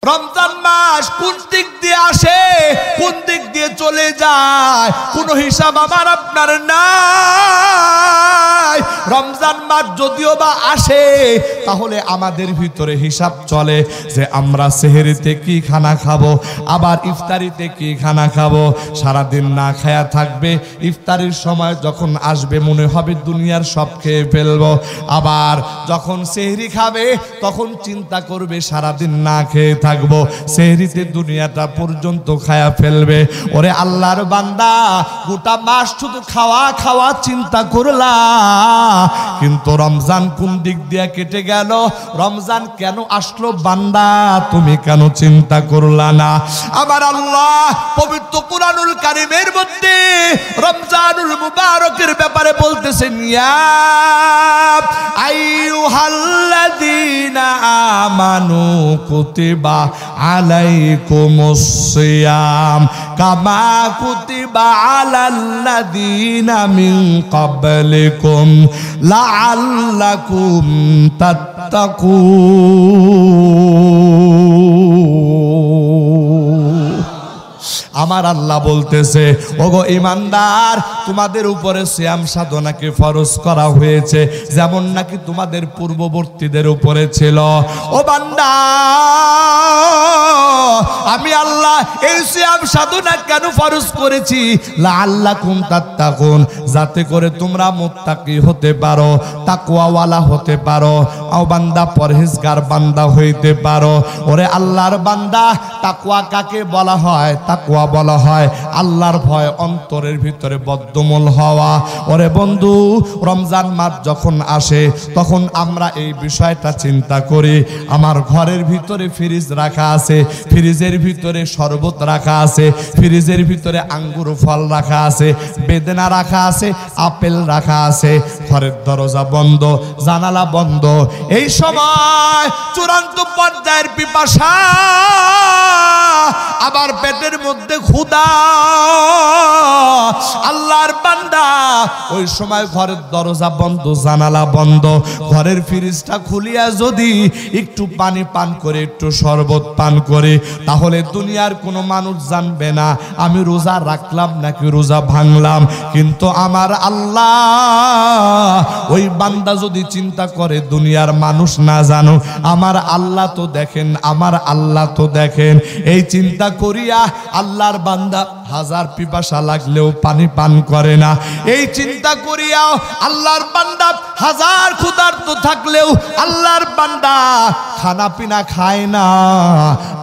রমজান মাস কোন দিক দিয়ে আসে, কোন দিক দিয়ে চলে যায়, কোনো হিসাব আমার আপনার নাই। রমজান মাস যদিও বা আসে, তাহলে আমাদের ভিতরে হিসাব চলে যে আমরা সেহরিতে কি খানা খাবো, আবার ইফতারিতে কি খানা খাবো। সারাদিন না খায়া থাকবে, ইফতারির সময় যখন আসবে মনে হবে দুনিয়ার সব খেয়ে ফেলবো। আবার যখন সেহরি খাবে তখন চিন্তা করবে সারাদিন না খেয়ে থাকবো, সেহরিতে দুনিয়াটা পর্যন্ত খায়া ফেলবে। ওরে আল্লাহর বান্দা, গোটা মাস শুধু খাওয়া খাওয়া চিন্তা করলা, কিন্তু রমজান কোন দিক দিয়ে কেটে গেল, রমজান কেন আসলো বান্দা তুমি কেন চিন্তা করলা না? আবার আল্লাহ পবিত্র কুরআনুল কারীমের মধ্যে রমজানুল মুবারকের ব্যাপারে বলতেছেন, ইয়া আইয়ুহাল্লাযীনা আমানু কুতিবা আলাইকুমুস সিয়াম কামা কুতিবা আলাল্লাযীনা মিন ক্বাবলিকুম লাআল্লাকুম তাত্তাকুন। আমার আল্লাহ বলতেছে, ওগো ঈমানদার, তোমাদের উপরে সিয়াম সাধনাকে ফরজ করা হয়েছে যেমন নাকি তোমাদের পূর্ববর্তীদের উপরে ছিল। ও বান্দা, আমি আল্লাহ এই সিয়াম সাধনা কেন ফরজ করেছি? লাআল্লাকুম তাত্তাকুন, যাতে করে তোমরা মুত্তাকি হতে পারো, তাকওয়াওয়ালা হতে পারো, ও বান্দা পরহেজগার বান্দা হইতে পারো। ওরে আল্লাহর বান্দা, তাকওয়া কাকে বলা হয়? তাকওয়া বলা হয় আল্লাহর ভয় অন্তরের ভিতরে বদ্ধমূল হওয়া। ওরে বন্ধু, রমজান মাস যখন আসে তখন আমরা এই বিষয়টা চিন্তা করি। আমার ঘরের ভিতরে ফ্রিজ রাখা আছে, ফ্রিজের ভিতরে শরবত রাখা আছে, ফ্রিজের ভিতরে আঙ্গুর ফল রাখা আছে, বেদানা রাখা আছে, আপেল রাখা আছে, ঘরের দরজা বন্ধ, জানালা বন্ধ। এই সময় চূড়ান্ত পর্যায়ের পিপাসা, আবার পেটের মধ্যে ক্ষুধা। আল্লাহর বান্দা, ওই সময় ঘরের দরজা বন্ধ, জানালা বন্ধ, ঘরের ফ্রিজটা খুলিয়া যদি একটু পানি পান করে, একটু শরবত পান করে, তাহলে দুনিয়ার কোনো মানুষ জানবে না আমি রোজা রাখলাম নাকি রোজা ভাঙলাম। কিন্তু আমার আল্লাহ, ওই বান্দা যদি চিন্তা করে দুনিয়ার মানুষ না জানো, আমার আল্লাহ তো দেখেন, আমার আল্লাহ তো দেখেন। এই চিন্তা করিয়া আল্লাহর বান্দা হাজার পিপাসা লাগলেও পানি পান করে না। এই চিন্তা করিয়াও আল্লাহর বান্দা হাজার ক্ষুধার্ত থাকলেও আল্লাহর বান্দা খানা পিনা খায় না।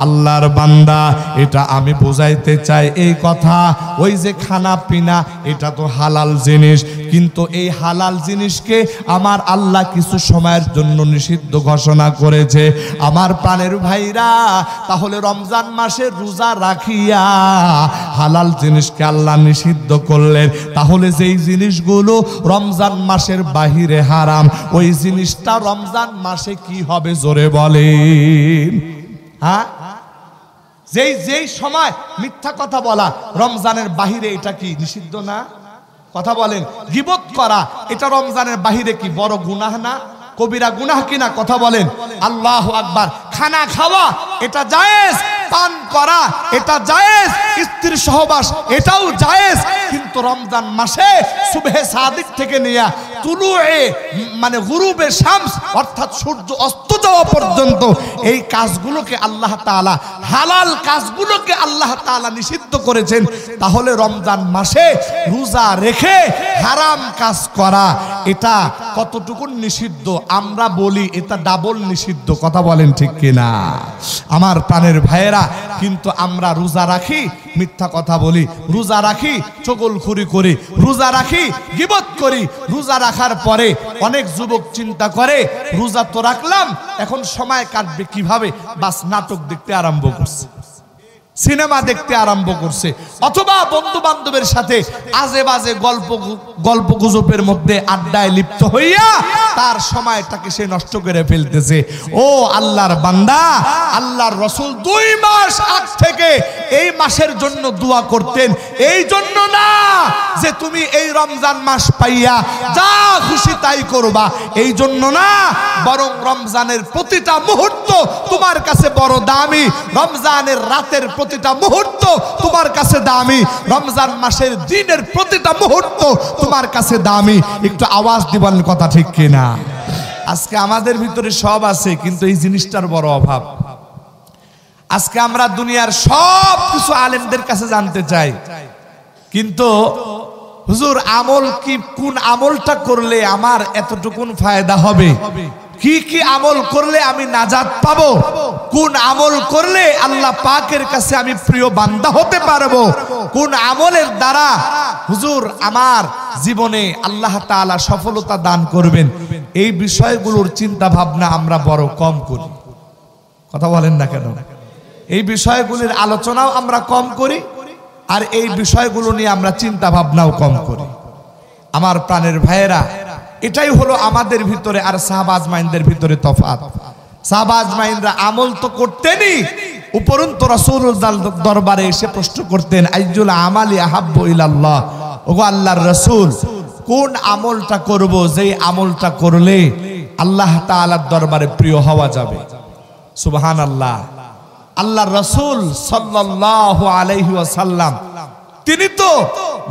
আল্লাহর বান্দা, এটা আমি বোঝাইতে চাই এই কথা, ওই যে খানা পিনা এটা তো হালাল জিনিস, কিন্তু এই হালাল জিনিসকে আমার আল্লাহ কিছু সময়ের জন্য নিষিদ্ধ ঘোষণা করেছে। আমার প্রাণের ভাইরা, তাহলে রমজান মাসে রোজা রাখিয়া হালাল জিনিসকে আল্লাহ নিষিদ্ধ করলেন, তাহলে যেই জিনিসগুলো রমজান মাসের বাহিরে হারাম, ওই জিনিসটা রমজান মাসে কি হবে জোরে বলেন? হ্যাঁ, যেই সময় মিথ্যা কথা বলা রমজানের বাহিরে, এটা কি নিষিদ্ধ না? কথা বলেন। গীবত করা এটা রমজানের বাহিরে কি বড় গুনাহ না? কবিরা গুনাহ কিনা? কথা বলেন। আল্লাহু আকবার। খানা খাওয়া এটা জায়েজ, পান করা এটা জায়েজ, স্ত্রীর সহবাস এটাও জায়েজ, কিন্তু রমজান মাসে সুবহে সাদিক থেকে নিয়ে তুলুয়ে মানে গুরুবে শামস অর্থাৎ সূর্য অস্ত যাওয়া পর্যন্ত এই কাজগুলোকে আল্লাহ তাআলা, হালাল কাজগুলোকে আল্লাহ তাআলা নিষিদ্ধ করেছেন। তাহলে রমজান মাসে রোজা রেখে হারাম কাজ করা এটা কতটুকু নিষিদ্ধ? আমরা বলি এটা ডাবল নিষিদ্ধ। কথা বলেন ঠিক কিনা আমার প্রাণের ভাইয়েরা? কিন্তু আমরা রোজা রাখি, মিথ্যা কথা বলি, রোজা রাখি, চগলখুরি করি, রোজা রাখি, গীবত করি। রোজা রাখার পরে অনেক যুবক চিন্তা করে রোজা তো রাখলাম, এখন সময় কাটবে কিভাবে, বাস নাটক দেখতে আরম্ভ করছে। সিনেমা দেখতে আরম্ভ করছে, অথবা বন্ধু বান্ধবের সাথে আজে বাজে গল্প গুজবের মধ্যে আড্ডায় লিপ্ত হইয়া তার সময়টাকে সে নষ্ট করে ফেলতেছে। ও আল্লাহর বান্দা, আল্লাহর রাসূল 2 মাস আগ থেকে এই মাসের জন্য দোয়া করতেন। এই জন্য না যে তুমি এই রমজান মাস পাইয়া যা খুশি তাই করবা, এই জন্য না, বরং রমজানের প্রতিটা মুহূর্ত তোমার কাছে বড় দামি, রমজানের রাতের প্রতিটা মুহূর্ত তোমার কাছে দামি, রমজান মাসের দিনের প্রতিটা মুহূর্ত তোমার কাছে দামি। একটু আওয়াজ দিবেন, কথা ঠিক কিনা? আজকে আমাদের ভিতরে সব আছে, কিন্তু এই জিনিসটার বড় অভাব। আজকে আমরা দুনিয়ার সব কিছু আলেমদের কাছে জানতে চাই, কিন্তু হুজুর আমল কি, কোন আমলটা করলে আমার এতটুকুন ফায়দা হবে, কি কি আমল করলে আমি নাজাত পাবো, কোন আমল করলে আল্লাহ পাকের কাছে আমি প্রিয় বান্দা হতে পারবো, কোন আমলের দ্বারা হুজুর আমার জীবনে আল্লাহ তাআলা সফলতা দান করবেন, এই বিষয়গুলোর চিন্তা ভাবনা আমরা বড় কম করি। কথা বলেন না কেন? এই বিষয়গুলির আলোচনাও আমরা কম করি, আর এই বিষয়গুলো নিয়ে আমরা চিন্তা ভাবনাও কম করি। আমার প্রাণের ভাইয়েরা, এটাই হলো আমাদের ভিতরে আর সাহাবা আজমাইনদের ভিতরে তফাৎ। সাহাবা আজমাইনরা আমল তো করতেনই, উপরন্তু রাসূলুল্লাহর দরবারে এসে প্রশ্ন করতেন, আইয়ুল আমালি আহাব্বু ইলাল্লাহ, ওগো আল্লাহর রাসূল, কোন আমলটা করব যেই আমলটা করলে আল্লাহ তাআলার দরবারে প্রিয় হওয়া যাবে? সুবহানাল্লাহ। আল্লাহর রাসূল সাল্লাল্লাহু আলাইহি ওয়াসাল্লাম তিনি তো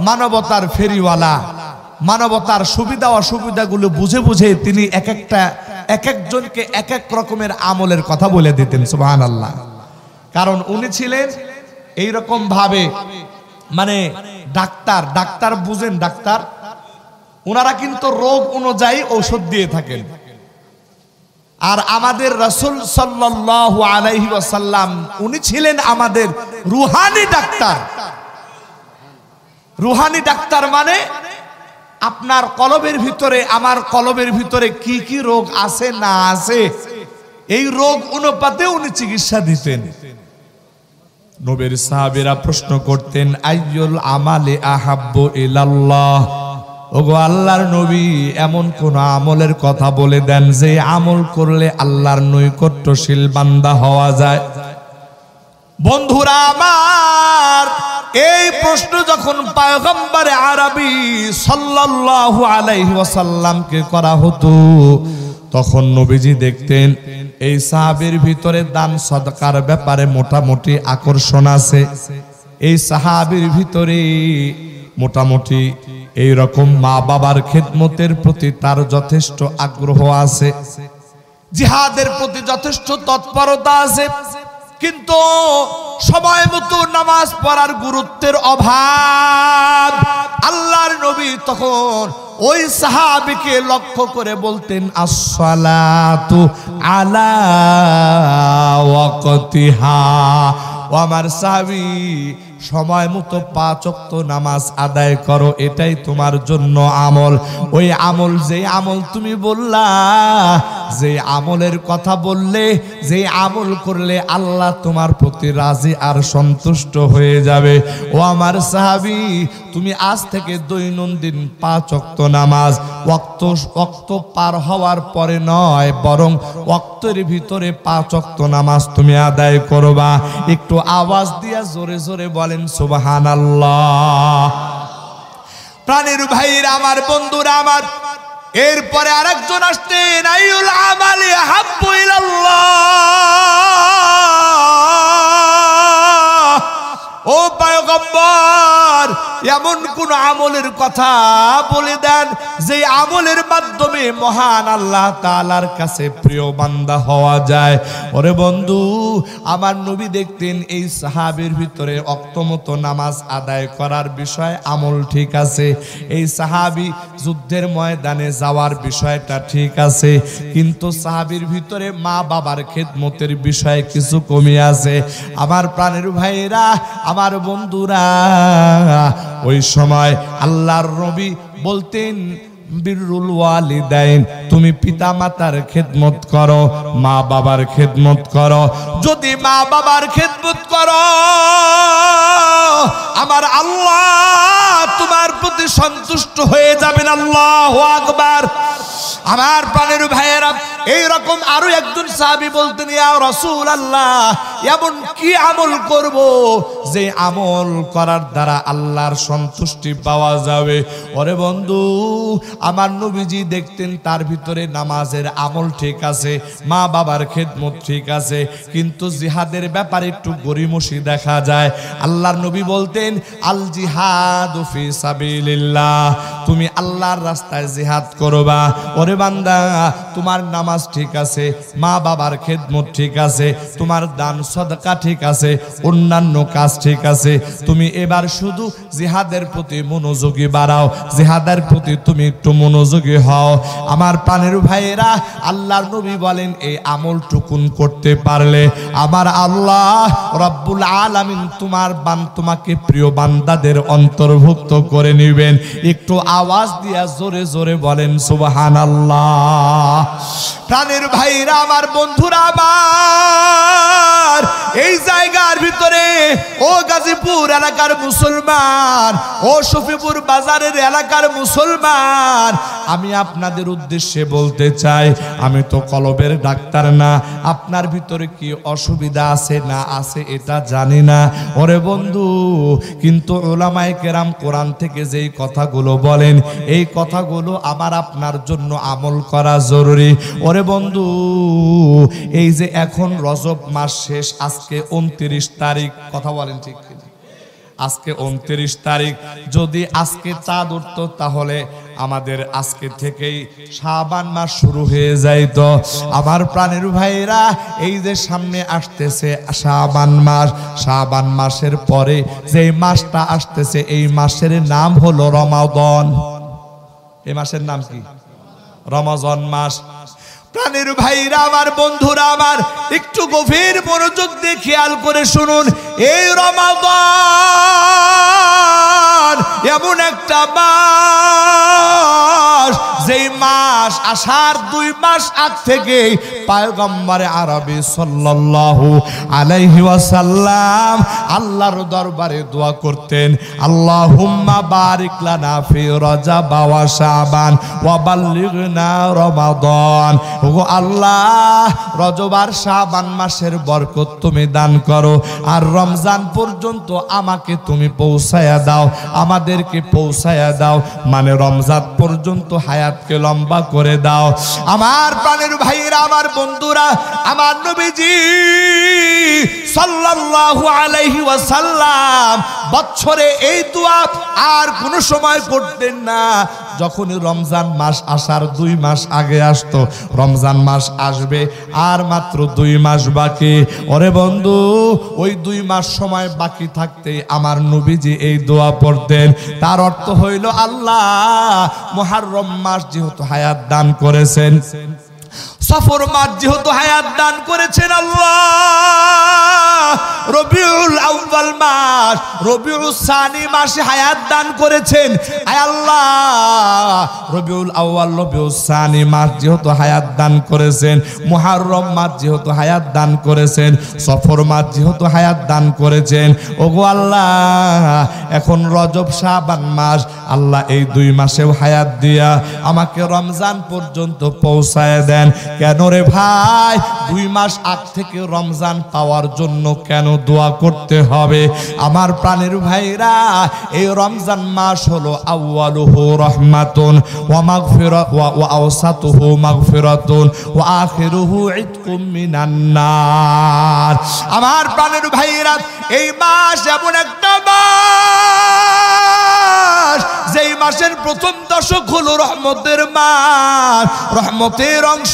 মানবতার ফেরিওয়ালা, মানবতার সুবিধা অসুবিধাগুলো বুঝে বুঝে তিনি এক একজনকে এক এক রকমের আমলের কথা বলে দিতেন। সুবহানাল্লাহ। কারণ উনি ছিলেন এইরকম ভাবে, মানে ডাক্তার বুঝেন, ডাক্তার ওনারা কিন্তু রোগ অনুযায়ী ঔষধ দিয়ে থাকেন। আর আমাদের রাসূল সাল্লাল্লাহু আলাইহি ওয়াসাল্লাম উনি ছিলেন আমাদের রুহানি ডাক্তার। রুহানি ডাক্তার মানে আপনার কলবের ভিতরে, আমার কলবের ভিতরে কি কি রোগ আছে না আছে, এই রোগ অনুপাতে উনি চিকিৎসা দিতেন। নবীর সাহাবীরা প্রশ্ন করতেন, আইয়ুল আমালি আহাব্বু ইলাল্লাহ, ওগো আল্লাহর নবী, এমন কোন আমলের কথা বলে দেন যে আমল করলে আল্লাহর নৈকট্যশীল বান্দা হওয়া যায়। বন্ধুরা আমার, এই প্রশ্ন যখন পয়গম্বরে আরবি সাল্লাল্লাহু আলাইহি ওয়াসাল্লামকে করা হতো, তখন নবীজি দেখতেন এই সাহাবীর ভিতরে দান সদকার ব্যাপারে মোটামুটি আকর্ষণ আছে, এই সাহাবীর ভিতরে মোটামুটি এই রকম মা বাবার খেদমতের প্রতি তার যথেষ্ট আগ্রহ আছে, জিহাদের প্রতি যথেষ্ট তৎপরতা আছে, কিন্তু সময় মতো নামাজ পড়ার গুরুত্বের অভাব। আল্লাহর নবী তখন ওই সাহাবীকে লক্ষ্য করে বলতেন, আসসালাতু আলা ওয়াক্তিহা, ও আমার সাহাবী, সময় মতো 5 ওয়াক্ত নামাজ আদায় করো, এটাই তোমার জন্য আমল। ওই আমল, যে আমল তুমি বললা, যে আমলের কথা বললে, যে আমল করলে আল্লাহ তোমার প্রতি রাজি আর সন্তুষ্ট হয়ে যাবে, ও আমার সাহাবী, তুমি আজ থেকে দৈনন্দিন 5 ওয়াক্ত নামাজ ওয়াক্ত পার হওয়ার পরে নয়, বরং ওয়াক্তের ভিতরে 5 ওয়াক্ত নামাজ তুমি আদায় করবা। একটু আওয়াজ দিয়া জোরে জোরে বলেন সুবহানাল্লাহ। প্রাণের ভাইরা আমার, বন্ধুরা আমার, এরপরে আরেকজন আসতেন, আইয়ুল আমালি আহাব্বু ইলাল্লাহ, ও পয়গম্বর, এমন কোন আমলের কথা বলে দেন যে আমলের মাধ্যমে মহান আল্লাহ তাআলার কাছে প্রিয় বান্দা হওয়া যায়। ওরে বন্ধু, আমার নবী দেখতেন এই সাহাবীর ভিতরে ওয়াক্তমতো নামাজ আদায় করার বিষয় আমল ঠিক আছে, এই সাহাবী যুদ্ধের ময়দানে যাওয়ার বিষয়টা ঠিক আছে, কিন্তু সাহাবীর ভিতরে মা বাবার খেদমতের বিষয় কিছু কমে আছে। আমার প্রাণের ভাইরা, আমার বন্ধুরা, ওই সময় আল্লাহর নবী বলতেন, বিররুল ওয়ালিদাইন, তুমি পিতা মাতার খেদমত করো, মা বাবার খেদমত করো। যদি মা বাবার খেদমত করো, আমার আল্লাহ তোমার প্রতি সন্তুষ্ট হয়ে যাবেন। আল্লাহু আকবার। আমার প্রাণের ভাইয়েরা, এইরকম আরো একজন সাহাবী বলতেন, ইয়া রাসূলুল্লাহ, এমন কি আমল করব যে আমল করার দ্বারা আল্লাহর সন্তুষ্টি পাওয়া যাবে? ওরে বন্ধু, আমার নবীজি দেখতেন তার ভিতরে নামাজের আমল ঠিক আছে, মা বাবার খেদমত ঠিক আছে, কিন্তু জিহাদের ব্যাপারে একটু গরিমসি দেখা যায়। আল্লাহর নবী বলতেন, আল জিহাদু ফি সাবিলিল্লাহ, তুমি আল্লাহর রাস্তায় জিহাদ করবা। ওরে বান্দা, তোমার নামাজ ঠিক আছে, মা বাবার খেদমত ঠিক আছে, তোমার দান সদকা ঠিক আছে, অন্যান্য কাজ ঠিক আছে, তুমি এবার শুধু জিহাদের প্রতি মনোযোগী বাড়াও, জিহাদের প্রতি তুমি একটু মনোযোগী হও। আমার প্রাণের ভাইয়েরা, আল্লাহর নবী বলেন, এই আমলটুকুন করতে পারলে আমার আল্লাহ রব্বুল আলামিন তোমাকে প্রিয় বান্দাদের অন্তর্ভুক্ত করে নেবেন। একটু আওয়াজ দিয়া জোরে জোরে বলেন সুবহানাল্লাহ। প্রাণের ভাইরা, আমার বন্ধুরা, আমার এই জায়গার ভিতরে ও গাজীপুর এলাকার মুসলমান, ও শফিপুর বাজারের এলাকার মুসলমান, আমি আপনাদের উদ্দেশ্যে বলতে চাই, আমি তো কলবের ডাক্তার না, আপনার ভিতরে কি অসুবিধা আছে না আছে এটা জানি না। ওরে বন্ধু, কিন্তু উলামায়ে কেরাম কোরআন থেকে যেই কথাগুলো বলেন, এই কথাগুলো আমার আপনার জন্য আমল করা জরুরি। ওরে বন্ধু, এই যে এখন রজব মাস শেষ, আজকে 29 তারিখ, কথা বলেন ঠিক কিনা? আজকে 29 তারিখ, যদি আজকে চাঁদ উঠতো তাহলে আমাদের আজকে থেকেই শাবান মাস শুরু হয়ে যাইত। আমার প্রাণের ভাইরা, এই যে সামনে আসতেছে শাবান মাস, শাবান মাসের পরে যে মাসটা আসতেছে, এই মাসের নাম হলো রমাদান। এই মাসের নাম কি? রমজান মাস। প্রাণের ভাইরা, আমার বন্ধুরা, আমার একটু গভীর মনোযোগ দিয়ে খেয়াল করে শুনুন। এই রমাদান এমন একটা মাস, যেই মাস আসার 2 মাস আগ থেকে পয়গম্বরে আরবি সাল্লাল্লাহু আলাইহি ওয়াসাল্লাম আল্লাহর দরবারে দোয়া করতেন, আল্লাহুম্মা বারিক লানা ফি রজব ওয়া শাবান ওয়া বাল্লিগনা রমাদান। ওগো আল্লাহ, রজব আর শাবান মাসের বরকত তুমি দান করো, আর রমজান পর্যন্ত আমাকে তুমি পৌঁছায়া দাও, আমাদেরকে পৌঁছায়া দাও, মানে রমজান পর্যন্ত হায়াতকে লম্বা করে দাও। আমার প্রাণের ভাইরা, আমার বন্ধুরা, আমার নবীজি সাল্লাল্লাহু আলাইহি ওয়াসাল্লাম বছরে এই দোয়া আর কোন সময় করতেন না। যখন রমজান মাস আসার 2 মাস আগে আসতো, রমজান মাস আসবে আর মাত্র 2 মাস বাকি, ওরে বন্ধু, ওই 2 মাস সময় বাকি থাকতে আমার নবীজি এই দোয়া পড়তেন। তার অর্থ হইল, আল্লাহ মুহররম মাস যেহেতু হায়াত দান করেছেন, সফর মাস যেহেতু হায়াত দান করেছেন, আল্লাহ রবিউল আউয়াল মাস, রবিউল সানি মাসে হায়াত দান করেছেন, আয় আল্লাহ রবিউল আউয়াল রবিউল সানি মাস যেহেতু হায়াত দান করেছেন, মুহররম মাস যেহেতু হায়াত দান করেছেন, সফর মাস যেহেতু হায়াত দান করেছেন, ওগো আল্লাহ এখন রজব শাবান মাস, আল্লাহ এই 2 মাসেও হায়াত দিয়া আমাকে রমজান পর্যন্ত পৌঁছায় দেন। কেন রে ভাই? 2 মাস আগ থেকে রমজান পাওয়ার জন্য কেন দোয়া করতে হবে? আমার প্রাণের ভাইরা, এই রমজান মাস হলো আউয়ালুহু রাহমাতুন ওয়া মাগফিরাত ওয়া আওসাতুহু মাগফিরাতুন ওয়া আখিরুহু ইতকুম মিনান নার। আমার প্রাণের ভাইরা, এই মাস এমন একটা মাস, যেই মাসের প্রথম দশক হলো রহমতের মাস, রহমতের অংশ।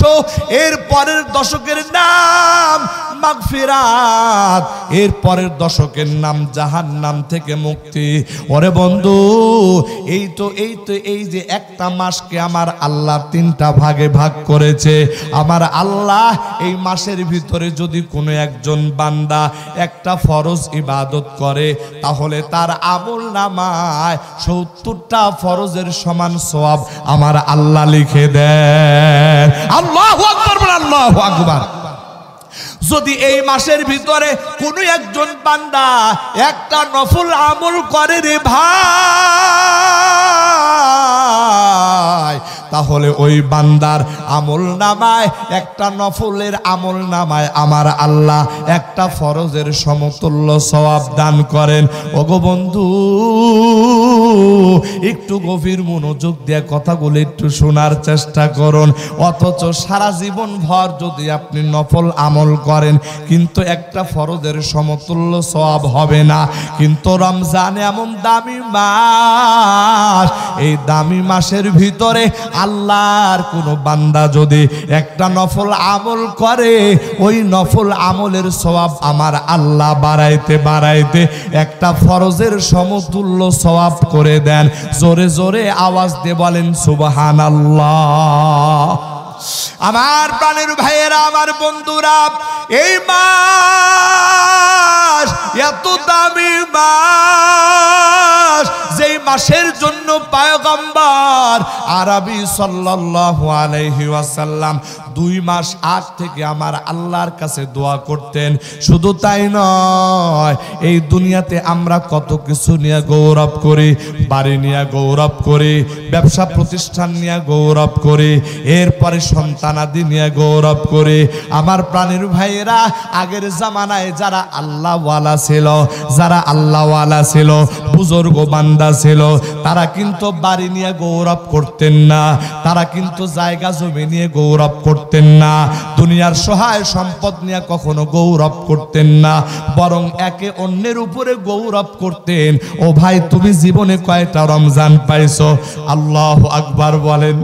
এর পরের দশকের নাম মাগফিরাত, এর পরের দশকের নাম জাহান্নাম থেকে মুক্তি। ওরে বন্ধু, এই যে একটা মাসকে আমার আল্লাহ তিনটা ভাগে ভাগ করেছে। আমার আল্লাহ এই মাসের ভিতরে যদি কোনো একজন বান্দা একটা ফরজ ইবাদত করে, তাহলে তার আমল নামায় 70টা ফরজের সমান সওয়াব আমার আল্লাহ লিখে দেন। আল্লাহু আকবার, আল্লাহু আকবার। যদি এই মাসের ভিতরে কোনো একজন বান্দা একটা নফল আমল করে রে ভাই, তাহলে ওই বান্দার আমল নামায়, একটা নফলের আমল নামায় আমার আল্লাহ একটা ফরজের সমতুল্য সওয়াব দান করেন। ওগো বন্ধু, একটু গভীর মনোযোগ দিয়ে কথাগুলো একটু শোনার চেষ্টা করুন। অথচ সারা জীবন ভর যদি আপনি নফল আমল করেন, কিন্তু একটা ফরজের সমতুল্য সওয়াব হবে না। কিন্তু রমজান এমন দামি মাস, এই দামি মাসের ভিতরে আল্লাহর কোন বান্দা যদি একটা নফল আমল করে, ওই নফল আমলের সওয়াব আমার আল্লাহ বাড়াইতে বাড়াইতে একটা ফরজের সমতুল্য সওয়াব করে দেন। জোরে জোরে আওয়াজ দিয়ে বলেন সুবহানাল্লাহ। আমার প্রাণের ভাইয়েরা, আমার বন্ধুরা, এই মাস এত দামি মাস, যেই মাসের জন্য পয়গম্বর আরবি সাল্লাল্লাহু আলাইহি ওয়াসাল্লাম 2 মাস আগ থেকে আমার আল্লাহর কাছে দোয়া করতেন। শুধু তাই নয়, এই দুনিয়াতে আমরা কত কিছু নিয়ে গৌরব করি, বাড়ি নিয়ে গৌরব করি, ব্যবসা প্রতিষ্ঠান নিয়ে গৌরব করি, এরপরে সন্তানাদি নিয়ে গৌরব করি। আমার প্রাণের ভাইয়েরা, আগের জামানায় যারা আল্লাহওয়ালা ছিল, যারা আল্লাহওয়ালা ছিল, বুজুর্গ বান্দা ছিল, তারা কিন্তু বাড়ি নিয়ে গৌরব করতেন না, তারা কিন্তু জায়গা জমি নিয়ে গৌরব করতেন না, দুনিয়ার সহায় সম্পদ নিয়ে কখনো গৌরব করতেন না, বরং একে অন্যের উপরে গৌরব করতেন। ও ভাই, তুমি জীবনে কয়টা রমজান পাইছো? আল্লাহু আকবার বলেন।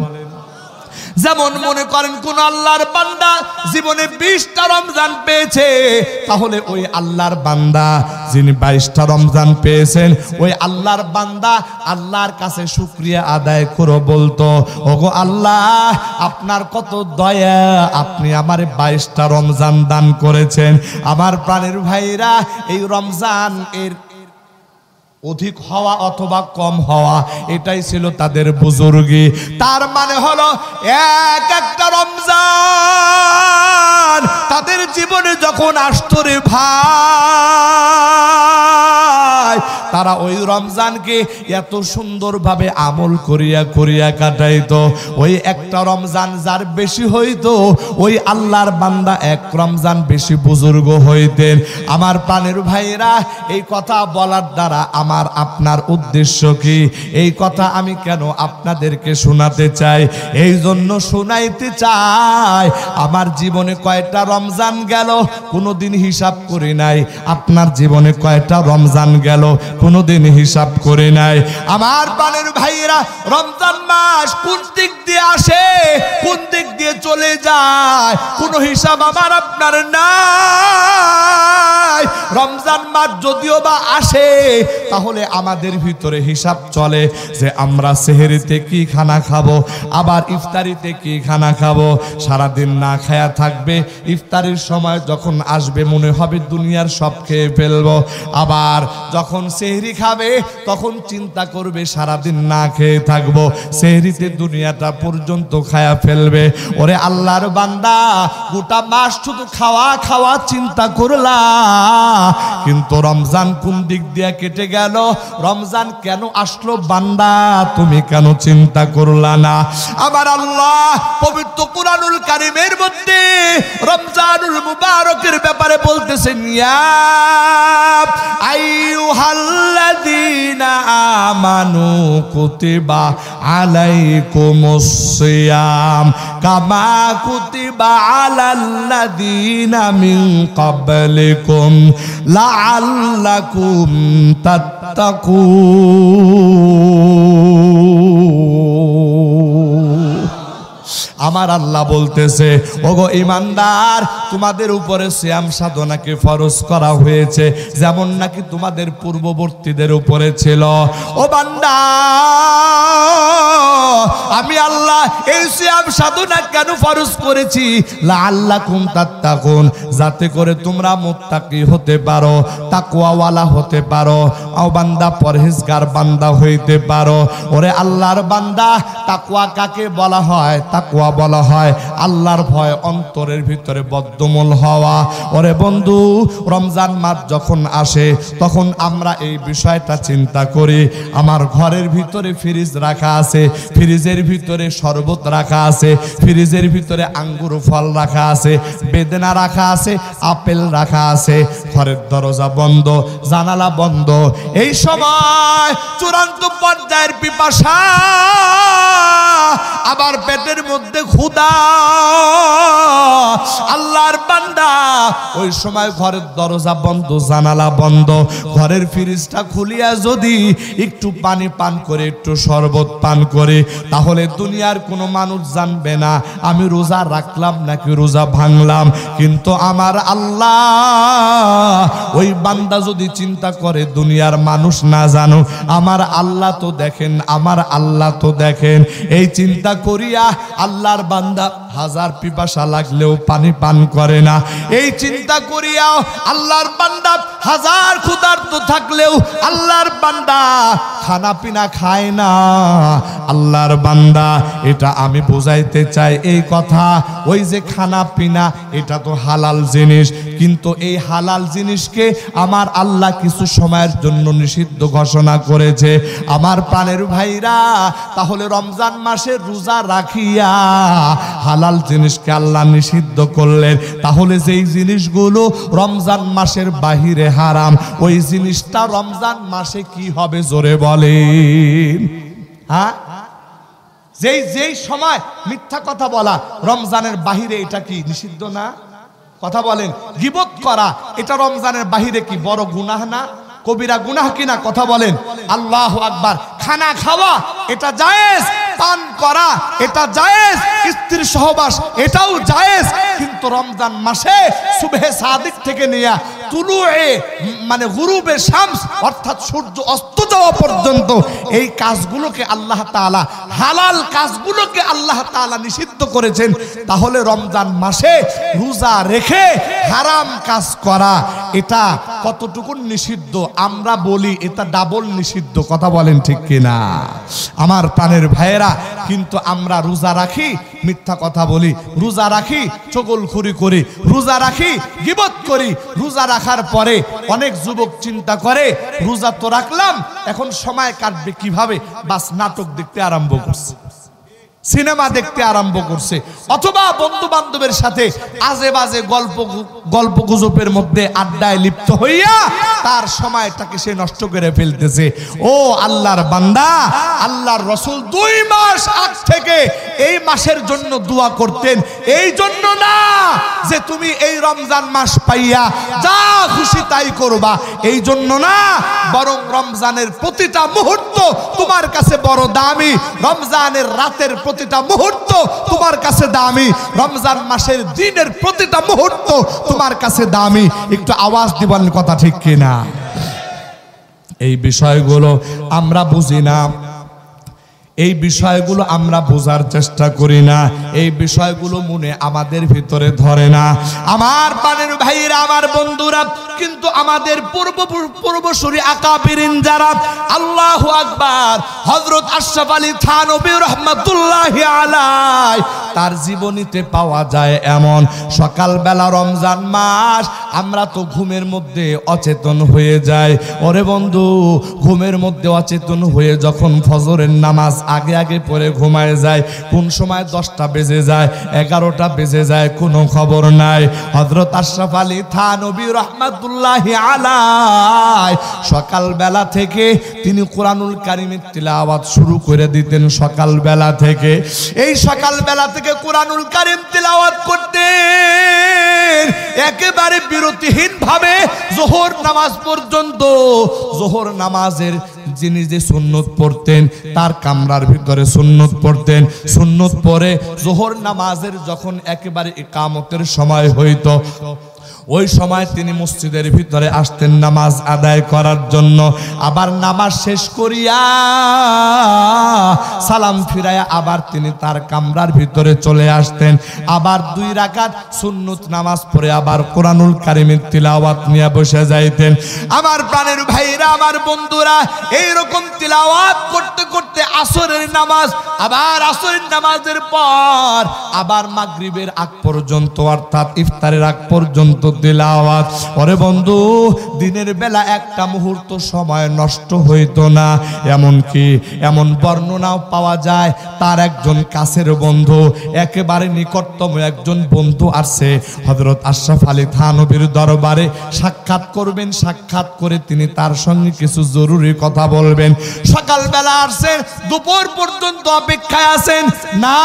যেমন মনে করেন কোন আল্লাহর বান্দা জীবনে 20টা রমজান পেয়েছে, তাহলে ওই আল্লাহর বান্দা যিনি 22টা রমজান পেয়েছেন, ওই আল্লাহর বান্দা আল্লাহর কাছে শুকরিয়া আদায় করে বলতো, ওগো আল্লাহ, আপনার কত দয়া, আপনি আমারে 22টা রমজান দান করেছেন। আমার প্রাণের ভাইরা, এই রমজান এর অধিক হওয়া অথবা কম হওয়া, এটাই ছিল তাদের বুজুর্গি। তার মানে হলো একটা রমজান তাদের জীবনে যখন আসতো রে ভাই, তারা ওই রমজানকে এত সুন্দরভাবে আমল করিয়া করিয়া কাটাইতো। ওই একটা রমজান যার বেশি হইতো, ওই আল্লাহর বান্দা এক রমজান বেশি বুজুর্গ হইতেন। আমার প্রাণের ভাইরা, এই কথা বলার দ্বারা আমার আপনার উদ্দেশ্য কি? এই কথা আমি কেন আপনাদেরকে শোনাতে চাই? এই জন্য শোনাইতে চাই, আমার জীবনে কয়টা রমজান গেল কোনোদিন হিসাব করি নাই। আপনার জীবনে কয়টা রমজান গেল কোনোদিন হিসাব করে নাই। আমার প্রাণের ভাইয়েরা, রমজান মাস কোন দিক দিয়ে আসে, কোন দিক দিয়ে চলে যায়, কোনো হিসাব আমার আপনার নাই। রমজান মাস যদিও বা আসে, তাহলে আমাদের ভিতরে হিসাব চলে যে আমরা সেহরিতে কি খানা খাবো, আবার ইফতারিতে কি খানা খাবো। সারাদিন না খায়া থাকবে, ইফতারির সময় যখন আসবে মনে হবে দুনিয়ার সব খেয়ে ফেলবো। আবার যখন সেহরি খাবে, তখন চিন্তা করবে সারাদিন না খেয়ে থাকবো, সেহরিতে দুনিয়াটা পর্যন্ত খায়া ফেলবে। ওরে আল্লাহর বান্দা, গোটা মাস শুধু খাওয়া খাওয়া চিন্তা করলা, কিন্তু রমজান কোন দিক দিয়ে কেটে গেল, রমজান কেন আসলো বান্দা, তুমি কেন চিন্তা করলা না? আমার আল্লাহ পবিত্র কুরআনুল কারীমের মধ্যে রমজানুল মুবারকের ব্যাপারে বলতেছেন, ইয়া আইয়ুহাল্লাযীনা আমানু কুতিবা আলাইকুমুস সিয়াম কামা কুতিবা আলাল্লাযীনা মিন ক্বাবলিকুম লাআল্লাকুম তাত্তাকুন। আমার আল্লাহ বলতেছে, ওগো ঈমানদার, তোমাদের উপরে সিয়াম সাধনাকে ফরজ করা হয়েছে যেমন নাকি তোমাদের পূর্ববর্তীদের উপরে ছিল। ও বান্দা, আমি আল্লাহ এই সিয়াম সাধনা কেন ফরজ করেছি? লাআল্লাকুম তাত্তাকুন, যাতে করে তোমরা মুত্তাকি হতে পারো, তাকওয়াওয়ালা হতে পারো, ও বান্দা পরহেজগার বান্দা হইতে পারো। ওরে আল্লাহর বান্দা, তাকওয়া কাকে বলা হয়? তাকওয়া বলা হয় আল্লাহর ভয় অন্তরের ভিতরে বদ্ধমূল হওয়া। ওরে বন্ধু, রমজান মাস যখন আসে তখন আমরা এই বিষয়টা চিন্তা করি। আমার ঘরের ভিতরে ফ্রিজ রাখা আছে, ফ্রিজের ভিতরে শরবত রাখা আছে, ফ্রিজের ভিতরে আঙ্গুর ফল রাখা আছে, বেদানা রাখা আছে, আপেল রাখা আছে, ঘরের দরজা বন্ধ, জানালা বন্ধ। এই সময় চূড়ান্ত পর্যায়ের পিপাসা, আবার পেটের মধ্যে ক্ষুধা। আল্লাহর বান্দা, ওই সময় ঘরের দরজা বন্ধ, জানালা বন্ধ, ঘরের ফ্রিজটা খুলিয়া যদি একটু পানি পান করে, একটু শরবত পান করে, তাহলে দুনিয়ার কোনো মানুষ জানবে না আমি রোজা রাখলাম নাকি রোজা ভাঙলাম। কিন্তু আমার আল্লাহ, ওই বান্দা যদি চিন্তা করে দুনিয়ার মানুষ না জানো, আমার আল্লাহ তো দেখেন, আমার আল্লাহ তো দেখেন। এই চিন্তা করিয়া আল্লাহর বান্দা হাজার পিপাসা লাগলেও পানি পান করে না। এই চিন্তা করিয়া আল্লাহর বান্দা হাজার ক্ষুধার্ত থাকলেও আল্লাহর বান্দা খানা পিনা খায় না। আল্লাহর বান্দা, এটা আমি বোঝাইতে চাই এই কথা, ওই যে খানা পিনা এটা তো হালাল জিনিস, কিন্তু এই হালাল জিনিসকে আমার আল্লাহ কিছু সময়ের জন্য নিষিদ্ধ ঘোষণা করেছে। আমার প্রাণের ভাইরা, তাহলে রমজান মাসে রোজা রাখিয়া হালাল জিনিসকে আল্লাহ নিষিদ্ধ করলেন, তাহলে যেই জিনিসগুলো রমজান মাসের বাহিরে হারাম, ওই জিনিসটা রমজান মাসে কি হবে জোরে বলেন? হ্যাঁ, যেই সময় মিথ্যা কথা বলা রমজানের বাহিরে, এটা কি নিষিদ্ধ না? কথা বলেন। গীবত করা এটা রমজানের বাহিরে কি বড় গুনাহ না? কবিরা গুনাহ কিনা? কথা বলেন। আল্লাহু আকবার। খানা খাওয়া এটা জায়েজ, পান করা এটা জায়েজ, স্ত্রীর সহবাস এটাও জায়েজ, কিন্তু রমজান মাসে সুবহে সাদিক থেকে নিয়ে তুলুয়ে মানে গুরুবে শামস অর্থাৎ সূর্য অস্ত যাওয়া পর্যন্ত এই কাজগুলোকে আল্লাহ তাআলা, হালাল কাজগুলোকে আল্লাহ তাআলা নিষিদ্ধ করেছেন। তাহলে রমজান মাসে রোজা রেখে হারাম কাজ করা এটা কতটুকু নিষিদ্ধ? আমরা বলি এটা ডাবল নিষিদ্ধ। কথা বলেন ঠিক কিনা আমার প্রাণের ভাইয়েরা? কিন্তু আমরা রোজা রাখি, মিথ্যা কথা বলি, রোজা রাখি, চগলখুরি করি, রোজা রাখি, গীবত করি। রোজা রাখার পরে অনেক যুবক চিন্তা করে রোজা তো রাখলাম, এখন সময় কাটবে কিভাবে? বাস নাটক দেখতে আরম্ভ করছে, সিনেমা দেখতে আরম্ভ করছে, অথবা বন্ধু বান্ধবের সাথে আজে বাজে গল্প গুজবের মধ্যে আড্ডায় লিপ্ত হইয়া তার সময়টাকে সে নষ্ট করে ফেলতেছে। ও আল্লাহর বান্দা, আল্লাহর রাসূল 2 মাস আগ থেকে এই মাসের জন্য দোয়া করতেন। এই জন্য না যে তুমি এই রমজান মাস পাইয়া যা খুশি তাই করবা, এই জন্য না, বরং রমজানের প্রতিটা মুহূর্ত তোমার কাছে বড় দামি। রমজানের রাতের প্রতিটা মুহূর্ত তোমার কাছে দামি, রমজান মাসের দিনের প্রতিটা মুহূর্ত তোমার কাছে দামি। একটু আওয়াজ দিবেন, কথা ঠিক কিনা? এই বিষয়গুলো আমরা বুঝি না, এই বিষয়গুলো আমরা বোঝার চেষ্টা করি না, এই বিষয়গুলো মনে আমাদের ভিতরে ধরে না। আমার প্রাণের ভাইরা, আমার বন্ধুরা, কিন্তু আমাদের পূর্বসূরি আকাবিরিন যারা, আল্লাহু আকবার, হযরত আশরাফ আলী থানভী রাহমাতুল্লাহি আলাইহি, তার জীবনীতে পাওয়া যায় এমন সকালবেলা রমজান মাস আমরা তো ঘুমের মধ্যে অচেতন হয়ে যাই। ওরে বন্ধু, ঘুমের মধ্যে অচেতন হয়ে যখন ফজরের নামাজ আগে আগে পড়ে ঘুমায় যায়, কোন সময় 10টা বেজে যায়, 11টা বেজে যায়, কোনো খবর নাই। হযরত আশরাফ আলী থানভী রাহমাতুল্লাহি আলাইহি সকালবেলা থেকে তিনি কোরআনুল কারীমের তিলাওয়াত শুরু করে দিতেন। সকালবেলা থেকে, এই সকালবেলা থেকে কোরআনুল কারীম তিলাওয়াত করতেন। একেবারে বিরতিহীন ভাবে যোহর নামাজ পর্যন্ত, যোহর নামাজের যিনি যে সুন্নত পড়তেন তার কামরার ভিতরে সুন্নত পড়তেন। সুন্নত পড়ে যোহর নামাজের যখন একেবারে ইকামতের সময় হইতো, ওই সময় তিনি মসজিদের ভিতরে আসতেন নামাজ আদায় করার জন্য। আবার নামাজ শেষ করিয়া সালাম ফিরাইয়া আবার তিনি তার কামরার ভিতরে চলে আসতেন। আবার 2 রাকাত সুন্নত নামাজ পড়ে আবার কোরআনুল কারীমের তিলাওয়াত নিয়ে বসে যাইতেন। আমার প্রাণের ভাইরা, আমার বন্ধুরা, এই রকম তিলাওয়াত করতে করতে আসরের নামাজ, আবার আসরের নামাজের পর আবার মাগরিবের আগ পর্যন্ত অর্থাৎ ইফতারের আগ পর্যন্ত তিলাওয়াত। ওরে বন্ধু, দিনের বেলা একটা মুহূর্ত সময় নষ্ট হইতো না। এমনকি এমন বর্ণনাও পাওয়া যায়, তার একজন কাছের বন্ধু, একেবারে নিকটতম একজন বন্ধু আসছে হযরত আশরাফ আলী থানভীর দরবারে সাক্ষাৎ করবেন। সাক্ষাৎ করে তিনি তার সঙ্গে কিছু জরুরি কথা বলবেন। সকালবেলা আসছেন, দুপুর পর্যন্ত অপেক্ষায় আছেন না,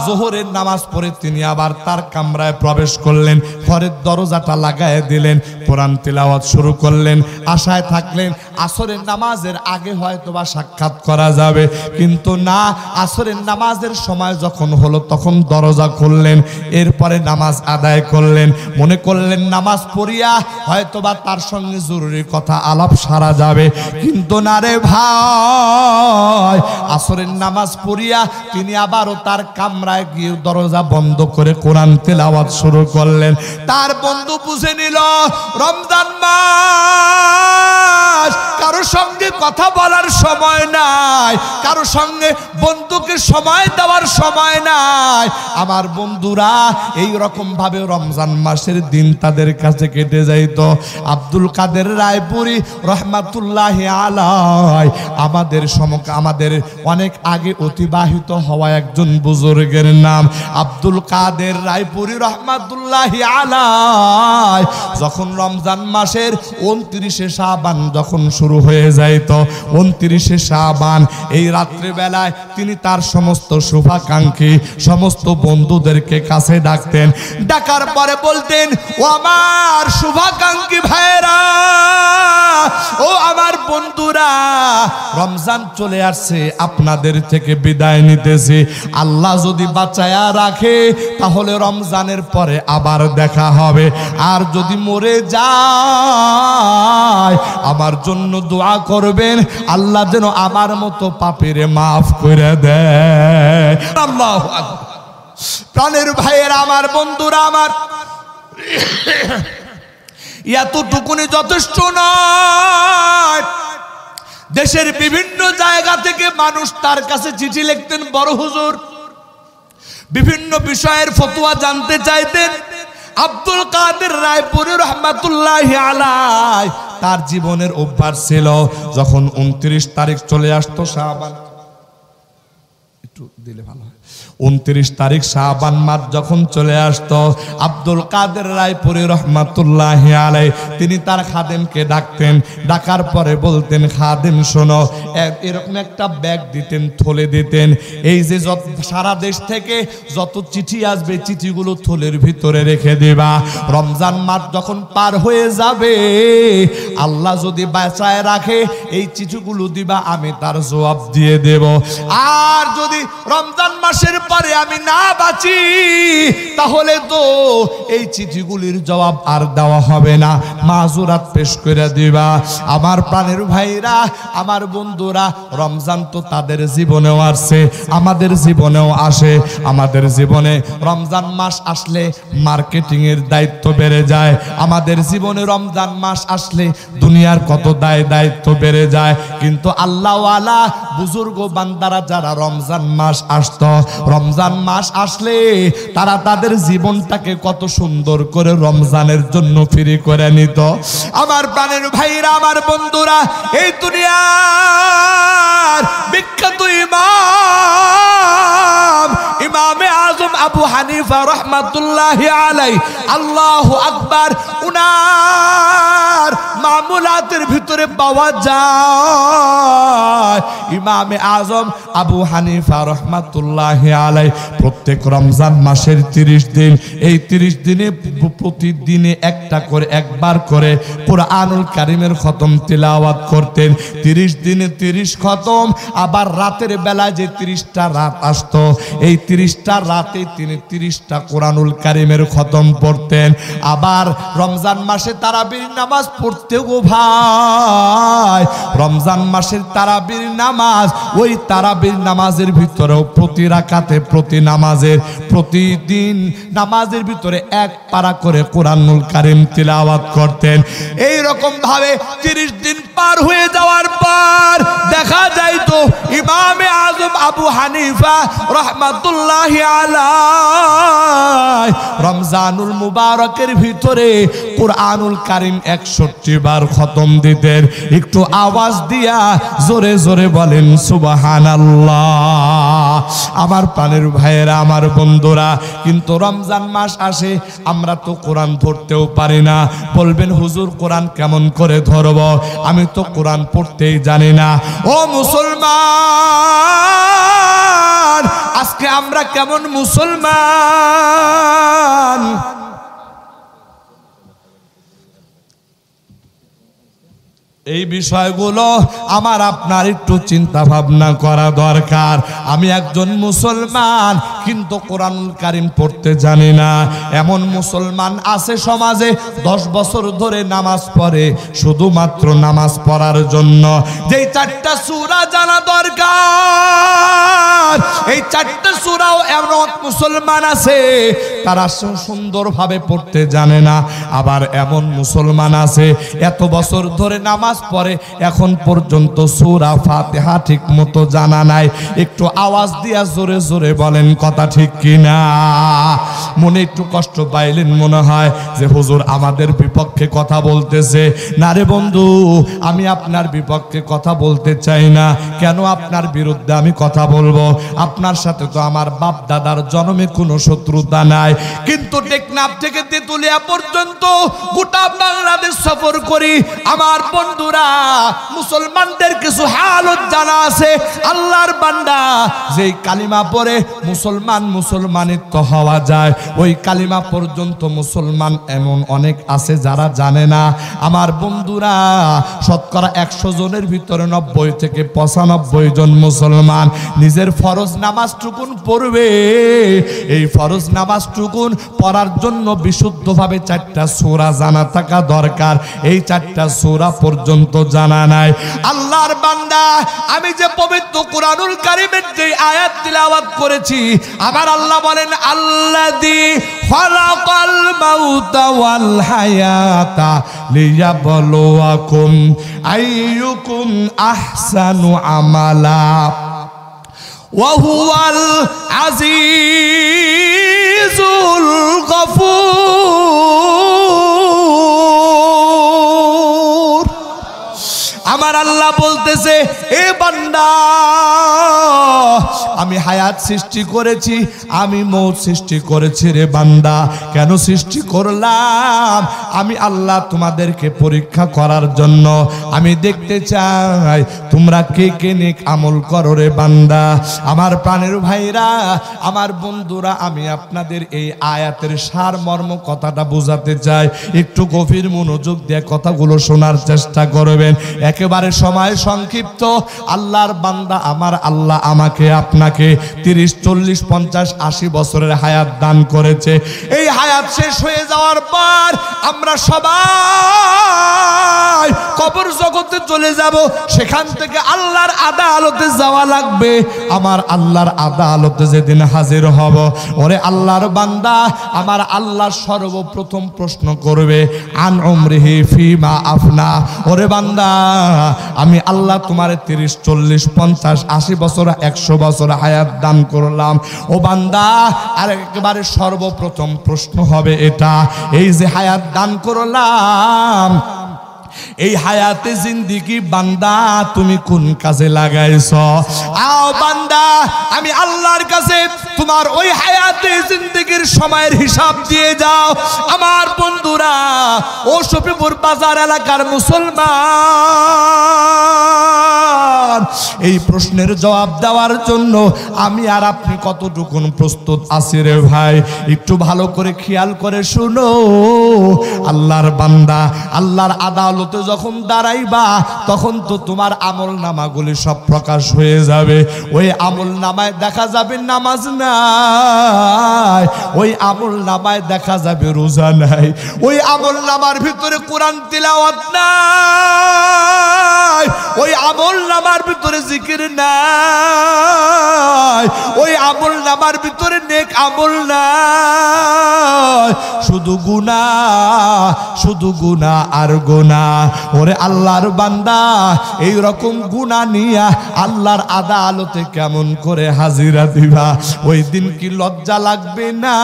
যোহরের নামাজ পড়ে তিনি আবার তার কামরায় প্রবেশ করলেন, ঘরের দরজাটা লাগায় দিলেন, কোরআন তিলাওয়াত শুরু করলেন, আশায় থাকলেন আসরের নামাজের আগে হয়তোবা সাক্ষাৎ করা যাবে। কিন্তু না, আসরের নামাজের সময় যখন হলো তখন দরজা খুললেন, এরপরে নামাজ আদায় করলেন। মনে করলেন নামাজ পড়িয়া হয়তোবা তার সঙ্গে জরুরি কথা আলাপ সারা যাবে, কিন্তু না রে ভাই, আসরের নামাজ পড়িয়া তিনি আবারও তার কামরায় গিয়ে দরজা বন্ধ করে কোরআন তিলাওয়াত শুরু করলেন। তার বন্ধু বুঝে নিল রমজান মাস, কারো সঙ্গে কথা বলার সময় নাই, কারো সঙ্গে বন্ধুকে সময় দেওয়ার সময় নাই। আমার বন্ধুরা, এই রকম ভাবে রমজান মাসের দিন তাদের কাছে কেটে যাইত। আব্দুল কাদের রায়পুরী রহমাতুল্লাহি আলাইহি আমাদের অনেক আগে অতিবাহিত হওয়া একজন বুজুর্গের নাম আব্দুল কাদের রায়পুরী রহমাতুল্লাহি আলাইহি। যখন রমজান মাসের 29শে শাবান যখন শুরু হয়ে যাইত, 29শে শাবান এই রাত্রে বেলায় তিনি তার সমস্ত শুভাকাঙ্ক্ষী সমস্ত বন্ধুদেরকে কাছে ডাকতেন। ডাকার পরে বলতেন, ও আমার শুভাকাঙ্ক্ষী ভাইরা, ও আমার বন্ধুরা, রমজান চলে আসছে, আপনাদের থেকে বিদায় নিতেছি। আল্লাহ যদি বাঁচায়া রাখে তাহলে রমজানের পরে আবার দেখা হবে, আর যদি মরে যায় আমার জন্য দোয়া করবেন, আল্লাহ যেন আমার মতো পাপীরে মাফ করে দেয়। আল্লাহু আকবার। প্রাণের ভাইয়েরা, আমার বন্ধুরা, আমার এতটুকুনি যথেষ্ট নয়। দেশের বিভিন্ন জায়গা থেকে মানুষ তার কাছে চিঠি লিখতেন, বড় হুজুর, বিভিন্ন বিষয়ের ফতোয়া জানতে চাইতেন। আব্দুল কাদের রায়পুরী রহমাতুল্লাহি আলাইহি তার জীবনের অভ্যাস ছিল, যখন 29 তারিখ চলে আসতো শাবান, একটু দিলে ভালো হয়, 29 তারিখ শাবান মাস যখন চলে আসতো, আব্দুল কাদের রায়পুরী রহমাতুল্লাহি আলাইহি তিনি তার খাদেমকে ডাকতেন। ডাকার পরে বলতেন, খাদেম শোনো, এরকম একটা ব্যাগ দিতেন, থলে দিতেন, এই যে সারা দেশ থেকে যত চিঠি আসবে চিঠিগুলো থলের ভিতরে রেখে দেবা। রমজান মাস যখন পার হয়ে যাবে, আল্লাহ যদি বাঁচায় রাখে এই চিঠিগুলো দিবা, আমি তার জবাব দিয়ে দেব। আর যদি রমজান মাসের পরে আমি না বাঁচি তাহলে তো এই চিঠিগুলির জবাব আর দেওয়া হবে না, মাযুরাত পেশ করে দিবা। আমার প্রাণের ভাইরা, আমার বন্ধুরা, রমজান তো তাদের জীবনেও আসছে, আমাদের জীবনেও আসে। আমাদের জীবনে রমজান মাস আসলে মার্কেটিং এর দায়িত্ব বেড়ে যায়, আমাদের জীবনে রমজান মাস আসলে দুনিয়ার কত দায়িত্ব বেড়ে যায়। কিন্তু আল্লাহওয়ালা বুজুর্গ বান্দারা যারা রমজান মাস আসতো, রমজান মাস আসলে তারা তাদের জীবনটাকে কত সুন্দর করে রমজানের জন্য ফ্রি করে নিত। আমার প্রাণের ভাইরা, আমার বন্ধুরা, এই দুনিয়ার বিখ্যাত ইমামে আজম আবু হানিফা রহমাতুল্লাহি আলাইহি, আল্লাহু আকবার, উনার আর মামুলাতের ভিতরে পাওয়া যায়। ইমামে আজম আবু হানিফা রাহমাতুল্লাহি আলাইহি প্রত্যেক রমজান মাসের 30 দিন, এই 30 দিনে প্রতিদিনে একটা করে একবার করে কুরআনুল কারীমের খতম তিলাওয়াত করতেন। 30 দিনে 30 খতম। আবার রাতের বেলা যে 30টা রাত আসতো, এই 30টা রাতে তিনি 30টা কুরআনুল কারীমের খতম পড়তেন। আবার রমজান মাসে তারাবির নামাজ পড়তে গো ভাই, রমজান মাসের তারাবির নামাজ, ওই তারাবির নামাজের ভিতরেও প্রতি রাকাতে প্রতি নামাজের প্রতিদিন নামাজের ভিতরে এক পারা করে কুরআনুল কারীম তিলাওয়াত করতেন। এই রকম ভাবে 30 দিন পার হয়ে যাওয়ার পর দেখা যায় তো ইমামে আজম আবু হানিফা রাহমাতুল্লাহি আলাইহি রমজানুল মুবারকের ভিতরে কুরআনুল কারীম 61 বার খতম দিতেন। একটু আওয়াজ দিয়া জোরে জোরে বলেন সুবহানাল্লাহ। আমার প্রাণের ভাইয়েরা, আমার বন্ধুরা, কিন্তু রমজান মাস আসে আমরা তো কোরআন ধরতেও পারি না। বলবেন হুজুর কোরআন কেমন করে ধরব, আমি তো কোরআন পড়তেই জানি না। ও মুসলমান, আজকে আমরা কেমন মুসলমান? এই বিষয়গুলো আমার আপনার একটু চিন্তা ভাবনা করা দরকার। আমি একজন মুসলমান কিন্তু কোরআনুল কারীম পড়তে জানি না। এমন মুসলমান আছে সমাজে 10 বছর ধরে নামাজ পড়ে, শুধুমাত্র নামাজ পড়ার জন্য। যেই 4টা সূরা জানা দরকার, এই 4টা সূরাও এমন মুসলমান আছে তারা সুন্দরভাবে পড়তে জানে না। আবার এমন মুসলমান আছে এত বছর ধরে নামাজ পরে এখন পর্যন্ত সূরা ফাতিহা ঠিক মতো জানা নাই। একটু আওয়াজ দিয়া জোরে জোরে বলেন কথা ঠিক কিনা? মনে একটু কষ্ট পাইলেন মনে হয় যে হুজুর আমাদের বিপক্ষে কথা বলতেছে। না রে বন্ধু, আমি আপনার বিপক্ষে কথা বলতে চাই না। কেন আপনার বিরুদ্ধে আমি কথা বলবো? আপনার সাথে তো আমার বাপ দাদার জন্মে কোনো শত্রুতা নাই। কিন্তু টেকনাফ থেকে তেতুলিয়া পর্যন্ত গোটা বাংলাদেশ সফর করি। আমার বন্ধুরা, মুসলমানদের কিছু হালত জানা আছে। আল্লাহর বান্দা যেই কালিমা পড়ে মুসলমানিত্ব হওয়া যায়, ওই কালিমা পর্যন্ত মুসলমান এমন অনেক আছে যারা জানে না। আমার বন্ধুরা, শতকরা 100 জনের ভিতরে 90 থেকে 95 জন মুসলমান নিজের ফরজ নামাজটুকুন পড়বে। এই ফরজ নামাজটুকুন পড়ার জন্য বিশুদ্ধভাবে 4টা সূরা জানা থাকা দরকার। এই 4টা সূরা পর্যন্ত জানা নাই। আল্লাহর বান্দা, আমি যে পবিত্র কুরআনুল কারীমের যে আয়াত তিলাওয়াত করেছি, আমার আল্লাহ বলেন আল্লাযী খালাকাল মাউতা ওয়াল হায়াতা লিয়াবলুয়াকুম আইয়ুকুম আহসানু আমালা ওয়া হুয়াল আজিজুল গফুর। আমার আল্লাহ বলতেছে, এ বান্দা, আমি হায়াত সৃষ্টি করেছি, আমি মৌত সৃষ্টি করেছি রে বান্দা। কেন সৃষ্টি করলাম? আমি আল্লাহ তোমাদেরকে পরীক্ষা করার জন্য। আমি দেখতে চাই তোমরা কে কে নেক আমল করো রে বান্দা। আমার প্রাণের ভাইরা, আমার বন্ধুরা, আমি আপনাদের এই আয়াতের সারমর্ম কথাটা বোঝাতে চাই। একটু গভীর মনোযোগ দিয়ে কথাগুলো শোনার চেষ্টা করবেন। একেবারে সময় সংক্ষিপ্ত। আল্লাহর বান্দা, আমার আল্লাহ আমাকে আপনাকে 30, 40, 50, 80 বছরের হায়াত দান করেছে। এই হায়াত শেষ হয়ে যাওয়ার পর আমরা সবাই কবর জগতে চলে যাব। সেখান থেকে আল্লাহর আদালতে যাওয়া লাগবে। আমার আল্লাহর আদালতে যেদিন হাজির হব, ওরে আল্লাহর বান্দা, আমার আল্লাহ সর্বপ্রথম প্রশ্ন করবে আন উমরিহি ফিমা আফনা। ওরে বান্দা, আমি আল্লাহ তোমারে 30, 40, 50, 80 বছর, 100 বছর হায়াত দান করলাম। ও বান্দা, আর একেবারে সর্বপ্রথম প্রশ্ন হবে এটা, এই যে হায়াত দান করলাম, এই হায়াতে জিন্দেগি বান্দা তুমি কোন কাজে লাগাইছো? আও বান্দা, আমি আল্লাহর কাছে তোমার ওই হায়াতে জিন্দেগির সময়ের হিসাব দিয়ে যাও। আমার বন্ধুরা, ও শফিপুর বাজার এলাকার মুসলমান, এই প্রশ্নের জবাব দেওয়ার জন্য আমি আর আপনি কতটুকুন প্রস্তুত আছি রে ভাই? একটু ভালো করে খেয়াল করে শুনো। আল্লাহর বান্দা, আল্লাহর আদালতে যখন দাঁড়াইবা তখন তো তোমার আমল নামাগুলি সব প্রকাশ হয়ে যাবে। ওই আমল নামায় দেখা যাবে নামাজ নাই, ওই আমল নামায় দেখা যাবে রোজা নাই, ওই আমল নামার ভিতরে কোরআন তিলাওয়াত নাই, ওই আমল নামার ভিতরে জিকির নাই, ওই আমল নামার ভিতরে নেক আমল নাই, শুধু গুনাহ, শুধু গুনাহ আর গুনাহ। ওরে আল্লাহর বান্দা, এই রকম গুনাহ নিয়া আল্লাহর আদালতে কেমন করে হাজিরা দিবা? ওই দিন কি লজ্জা লাগবে না?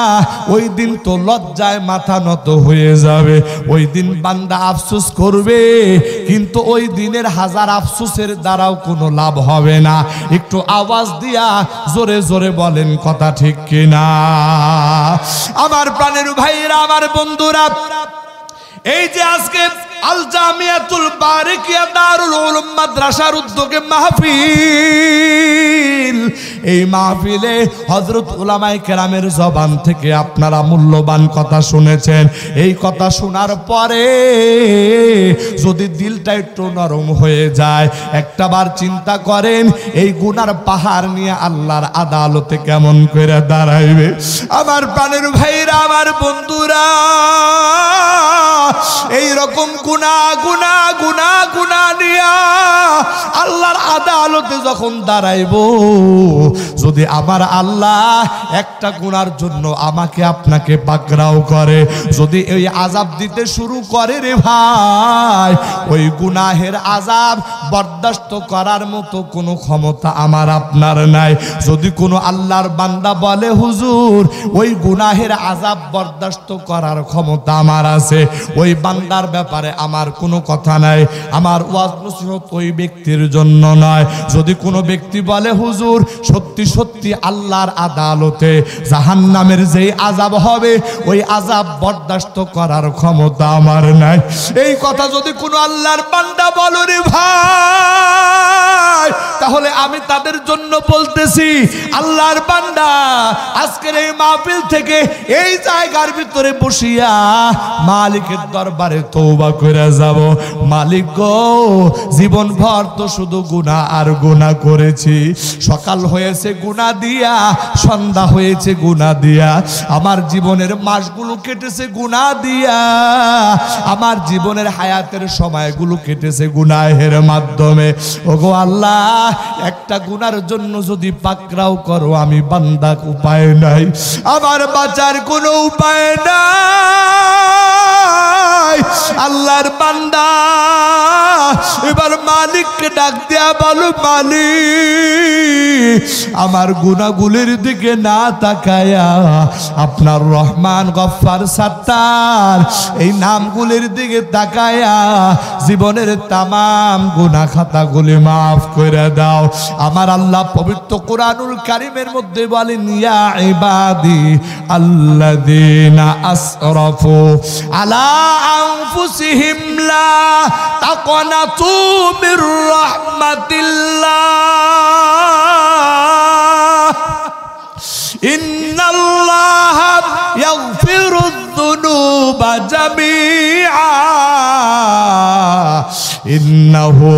ওই দিন তো লজ্জায় মাথা নত হয়ে যাবে। ওই দিন বান্দা আফসোস করবে, কিন্তু ওই দিনের হাজার আফসোসের দ্বারাও কোনো লাভ হবে না। একটু আওয়াজ দিয়া জোরে জোরে বলেন কথা ঠিক কিনা? আমার প্রাণের ভাইরা, আমার বন্ধুরা, এই যে আজকে আল জামিয়াতুল বারিকিয়া দারুল উলুম মাদ্রাসার উদ্যোগে মাহফিল, এই মাহফিলে হযরত উলামায়ে কেরামের জবান থেকে আপনারা মূল্যবান কথা শুনেছেন। এই কথা শোনার পরে যদি দিলটা একটু নরম হয়ে যায়, একটাবার চিন্তা করেন এই গুনার পাহাড় নিয়ে আল্লাহর আদালতে কেমন করে দাঁড়াইবে। আমার প্রাণের ভাইরা, আমার বন্ধুরা, এই রকম গুনাহ গুনাহ গুনাহ গুনাহ নিয়া আল্লাহর আদালতে যখন দাঁড়াইব, যদি আমার আল্লাহ একটা গুনার জন্য আমাকে আপনাকে পাকড়াও করে, যদি এই আযাব দিতে শুরু করে রে ভাই, ওই গুনাহের আযাব বরদাস্ত করার মতো কোনো ক্ষমতা আমার আপনার নাই। যদি কোনো আল্লাহর বান্দা বলে হুজুর ওই গুনাহের আযাব বরদাস্ত করার ক্ষমতা আমার আছে, ওই বান্দার ব্যাপারে আমার কোনো কথা নাই। আমার ওয়াজ নসিহত ওই ব্যক্তির জন্য নয়। যদি কোনো ব্যক্তি বলে হুজুর সত্যি সত্যি আল্লাহর আদালতে জাহান্নামের যেই আযাব হবে ওই আযাব বরদাস্ত করার ক্ষমতা আমার নাই, এই কথা যদি কোনো আল্লাহর বান্দা বলে রে ভাই, তাহলে আমি তাদের জন্য বলতেছি, আল্লাহর বান্দা আজকের এই মাহফিল থেকে এই জায়গার ভিতরে বসিয়া মালিকের দরবারে তওবা করে যাব। মালিক গো, জীবন ভর তো শুধু গুনাহ আর গুনাহ করেছি। সকাল হয়েছে গুনাহ দিয়া, সন্ধ্যা হয়েছে গুনাহ দিয়া, আমার জীবনের মাসগুলো কেটেছে গুনাহ দিয়া, আমার জীবনের হায়াতের সময়গুলো কেটেছে গুনাহের মাধ্যমে। ওগো আল্লাহ, একটা গুনার জন্য যদি পাকড়াও করো আমি বান্দা, উপায় নাই, আমার বাঁচার কোনো উপায় নাই। আল্লাহর বান্দা এবার মালিককে ডাক দেয়া বলো, মালিক আমার গুনাহগুলির দিকে না তাকায়া আপনার রহমান, গফফার, সাত্তার এই নামগুলির দিকে তাকায়া জীবনের তামাম গুনাহ খাতাগুলি মাফ করে দাও। আমার আল্লাহ পবিত্র কোরআনুল কারীমের মধ্যে বলেন, ইয়া ইবাদি আল্লাযীনা আসরাফু আলা আনফুসিহিম লা তাকনাতু মির রাহমাতিল্লাহ ইন্নাল্লাহা ইয়াগফিরুয যুনুবা জামিআ ইন্নাহু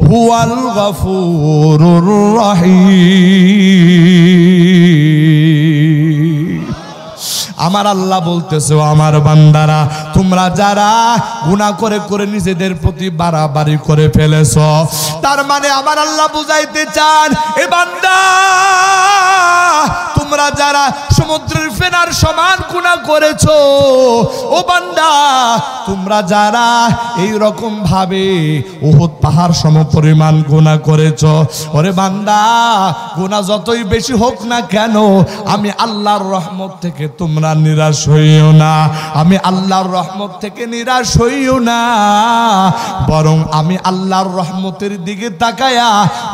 হুয়াল গফুরুর রহিম। আমার আল্লাহ বলতেছে, আমার বান্দারা তোমরা যারা গুনাহ করে করে নিজেদের প্রতি বাড়াবাড়ি করে ফেলেছ, তার মানে আমার আল্লাহ বুঝাইতে চান, এ বান্দা তোমরা যারা সমুদ্রের ফেনার সমান গুনাহ করেছো। ও বান্দা, তোমরা যারা এই রকম ভাবে উহুদ পাহাড় সমপরিমাণ গুনাহ করেছো, ওরে বান্দা, গুনাহ যতই বেশি হোক না কেন, আমি আল্লাহর রহমত থেকে তোমরা নিরাশ হইও না। আমি আল্লাহর রহমত থেকে নিরাশ হইও না, বরং আমি আল্লাহর রহমতের দিকে তাকায়া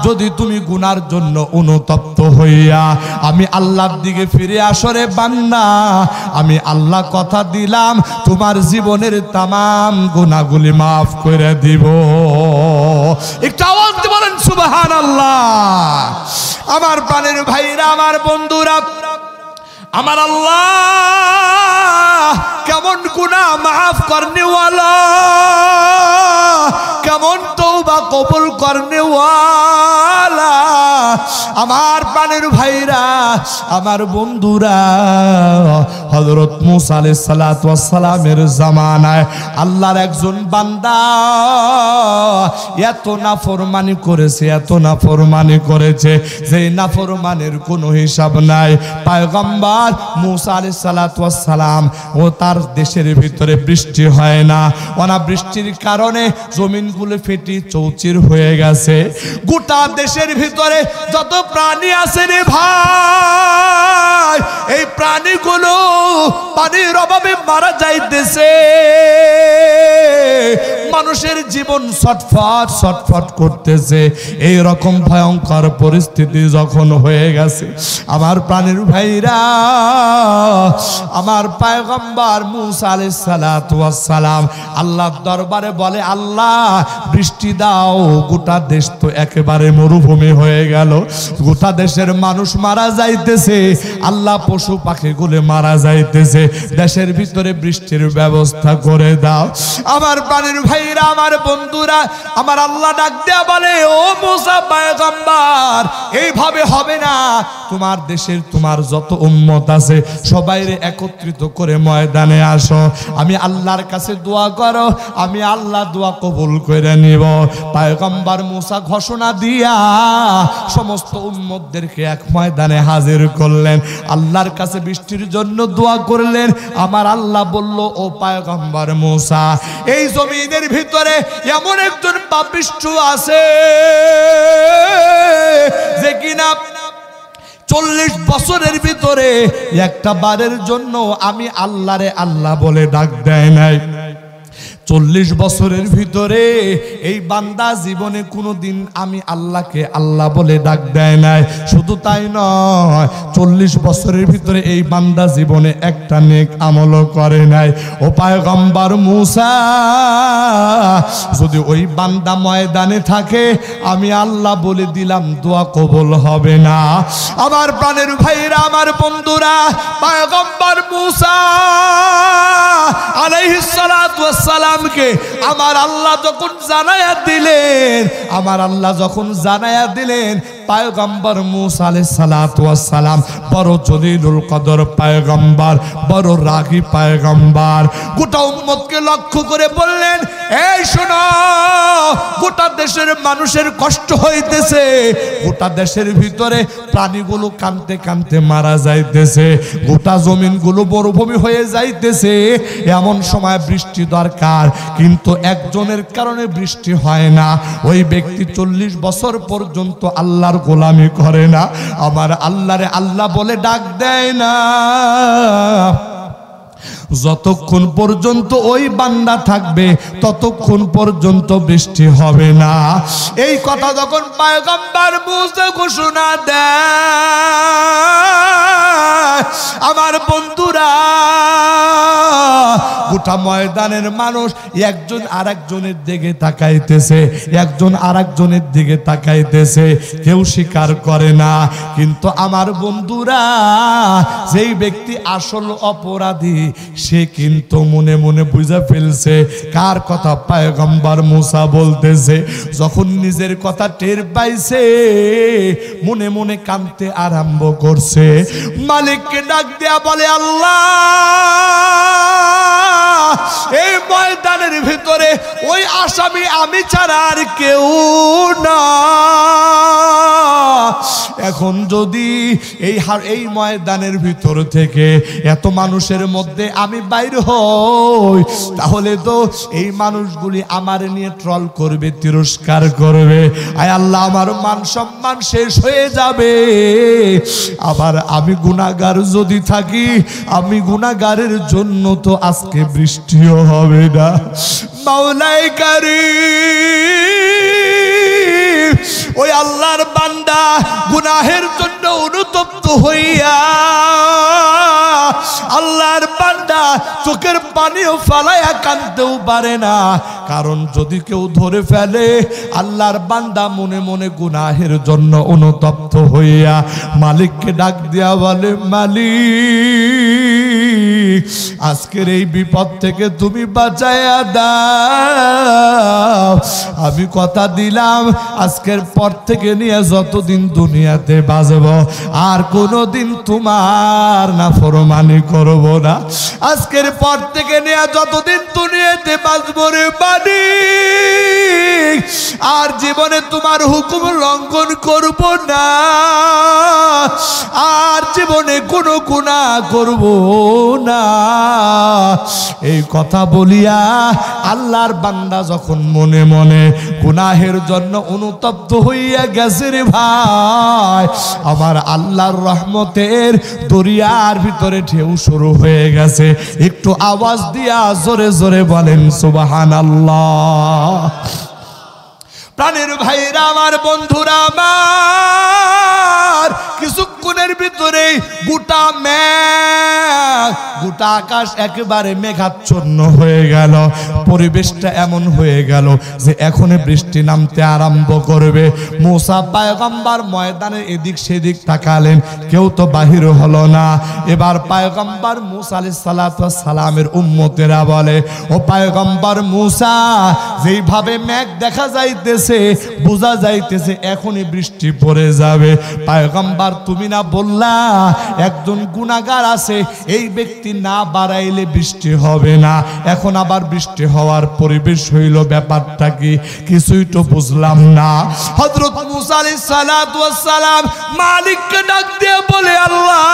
যদি তুমি গুনার জন্য অনুতপ্ত হইয়া আমি আল্লাহর দিকে ফিরে আসো রে বান্দা, আমি আল্লাহ কথা দিলাম তোমার জীবনের তামাম গুনাহগুলি মাফ করে দিব। একটু আওয়াজ দিয়ে বলেন সুবহানাল্লাহ। আমার প্রাণের ভাইরা, আমার বন্ধুরা, আমার আল্লাহ কেমন গুনাহ মাফ করনে ওয়ালা, কেমন তওবা কবুল করনে ওয়ালা। আমার প্রাণের ভাইরা, আমার বন্ধুরা, হযরত মুসা আলাইহিস সালাতু ওয়াস সালামের জামানায় আল্লাহর একজন বান্দা এত নাফরমানি করেছে, এত নাফরমানি করেছে যে নাফরমানের কোনো হিসাব নাই। পয়গম্বর মুসা আলাইহিস সালাতু ওয়াস সালাম ও তার দেশের ভিতরে বৃষ্টি হয় না, অনাবৃষ্টির কারণে জমিনগুলো ফেটে চৌচির হয়ে গেছে। গোটা দেশের ভিতরে যত প্রাণী আছে রে ভাই, এই প্রাণীগুলো পানির অভাবে মারা যাইতেছে। মানুষের জীবন ছটফট ছটফট করতেছে। এই রকম ভয়ঙ্কর পরিস্থিতি যখন হয়ে গেছে, আমার প্রাণের ভাইরা, আমার পয়গম্বর মুসা আলাইহিস সালাতু ওয়াস সালাম আল্লাহর দরবারে বলে, আল্লাহ বৃষ্টি দাও, গোটা দেশ তো একেবারে মরুভূমি হয়ে গেল, গোটা দেশের মানুষ মারা যাইতেছে, আল্লাহ পশু পাখিগুলো মারা যাইতেছে, দেশের ভিতরে বৃষ্টির ব্যবস্থা করে দাও। আমার প্রাণের ভাইরা, আমার বন্ধুরা, আমার আল্লাহ ডাক দেয়া বলে, ও মুসা পয়গম্বর, এইভাবে হবে না। তোমার দেশের তোমার যত উম্মত আছে সবাইরে একত্রিত করে ময়দানে আসো, আমি আল্লাহর কাছে দোয়া করো, আমি আল্লাহ দোয়া কবুল করে নিব। পয়গম্বর মুসা ঘোষণা দিয়া সমস্ত উম্মতদেরকে এক ময়দানে হাজির করলেন, আল্লাহর কাছে বৃষ্টির জন্য দোয়া করলেন। আমার আল্লাহ বলল, ও পয়গম্বর মুসা, এই জমিনের ভিতরে এমন একজন পাপিষ্ঠ আছে যে কিনা 40 বছরের ভিতরে একটা বারের জন্য আমি আল্লাহরে আল্লাহ বলে ডাক দেয় নাই। 40 বছরের ভিতরে এই বান্দা জীবনে কোনোদিন আমি আল্লাহকে আল্লাহ বলে ডাক দেয় নাই। শুধু তাই নয়, 40 বছরের ভিতরে এই বান্দা জীবনে একটা নেক আমলও করে নাই। ও পয়গম্বর মুসা, যদি ওই বান্দা ময়দানে থাকে, আমি আল্লাহ বলে দিলাম দোয়া কবুল হবে না। আমার প্রাণের ভাইরা, আমার বন্ধুরা, পয়গম্বর মুসা আলাইহিস সালাতু ওয়াস সালাম আমার আল্লাহ যখন জানায়া দিলেন, আমার আল্লাহ যখন জানায়া দিলেন, পয়গম্বর মুসা আলাইহিস সালাতু ওয়াস সালাম বড় জলিলুল কদর পয়গম্বর, বড় রাগী পয়গম্বর, গোটা উম্মতকে লক্ষ্য করে বললেন, এই শোনো, গোটা দেশের মানুষের কষ্ট হইতেছে, গোটা দেশের ভিতরে প্রাণীগুলো কাঁদতে কাঁদতে মারা যাইতেছে, গোটা জমিনগুলো মরুভূমি হয়ে যাইতেছে। এমন সময় বৃষ্টি দরকার, কিন্তু একজনের কারণে বৃষ্টি হয় না। ওই ব্যক্তি 40 বছর পর্যন্ত আল্লাহর গোলামি করে না, আমার আল্লাহরে আল্লাহ বলে ডাক দেয় না। যতক্ষণ পর্যন্ত ওই বান্দা থাকবে ততক্ষণ পর্যন্ত বৃষ্টি হবে না। এই কথা যখন পয়গম্বর মুসা ঘোষণা দেয়, আমার বন্ধুরা, গোটা ময়দানের মানুষ একজন আরেকজনের দিকে তাকাইতেছে, একজন আরেকজনের দিকে তাকাইতেছে, কেউ স্বীকার করে না। কিন্তু আমার বন্ধুরা, যেই ব্যক্তি আসল অপরাধী সে কিন্তু মনে মনে বুঝে ফেলছে কার কথা পয়গম্বর মুসা বলতেছে। যখন নিজের কথা টের পাইছে, মনে মনে কাঁদতে আরম্ভ করছে, মালিককে ডাক দেয়া বলে, আল্লাহ এই ময়দানের ভিতরে ওই আসামি আমি ছাড়া আর কেউ না। এখন যদি এই ময়দানের ভিতর থেকে এত মানুষের মধ্যে আমি বাইর হই, তাহলে তো এই মানুষগুলি আমার নিয়ে ট্রল করবে, তিরস্কার করবে। আয় আল্লাহ, আমার মান সম্মান শেষ হয়ে যাবে। আবার আমি গুনাহগার যদি থাকি, আমি গুনাহগারের জন্য তো আজকে বৃষ্টিও হবে না। মাওলাই কারীম, ওই আল্লাহর বান্দা গুনাহের জন্য অনুতপ্ত হইয়া আল্লাহর বান্দা চোখের পানিও ফালাইয়া কাঁদতেও পারে না। কারণ যদি কেউ ধরে ফেলে, আল্লাহর বান্দা মনে মনে গুনাহের জন্য অনুতপ্ত হইয়া মালিককে ডাক দিয়া বলে, মালিক আজকের এই বিপদ থেকে তুমি বাঁচাইয়া দাও। আমি কথা দিলাম আজকের পর থেকে নিয়ে যতদিন দুনিয়াতে বাঁচব আর কোনোদিন তোমার নাফরমানি করব না। আজকের পর থেকে নিয়ে যতদিন দুনিয়াতে বাঁচব রে মালিক, আর জীবনে তোমার হুকুম লঙ্ঘন করব না, আর জীবনে কোনো গুনাহ করব না। এই কথা বলিয়া আল্লাহর বান্দা যখন মনে মনে গুনাহের জন্য অনুতপ্ত হইয়া গেছে রে ভাই, আমার আল্লাহর রহমতের দরিয়ার ভিতরে ঢেউ শুরু হয়ে গেছে। একটু আওয়াজ দিয়া জোরে জোরে বলেন সুবহানাল্লাহ। প্রাণের ভাইরা আমার, বন্ধুরা আমার, কিছুক্ষণের ভিতরে গোটা আকাশ একেবারে মেঘাচ্ছন্ন হয়ে গেল। পরিবেশটা এমন হয়ে গেল যে এখন বৃষ্টি নামতে আরম্ভ করবে। মুসা পয়গম্বর ময়দানে এদিক সেদিক তাকালেন, কেউ তো বাহির হলো না। এবার পয়গম্বর মুসা আলাইহিস সালাতু ওয়াস সালামের উম্মতেরা বলে, ও পয়গম্বর মুসা, যেইভাবে মেঘ দেখা যাইতেছে, বোঝা যাইতেছে এখনই বৃষ্টি পড়ে যাবে। পয়গম্বর তুমি না বললা একজন গুনাহগার আছে, এই ব্যক্তি না বাড়াইলে বৃষ্টি হবে না, এখন আবার বৃষ্টি হওয়ার পরিবেশ হইল, ব্যাপারটা কি? কিছুই তো বুঝলাম না। হযরত মুসা আলাইহিস সালাতু ওয়াস সালাম মালিককে ডাক দিয়ে বলে, আল্লাহ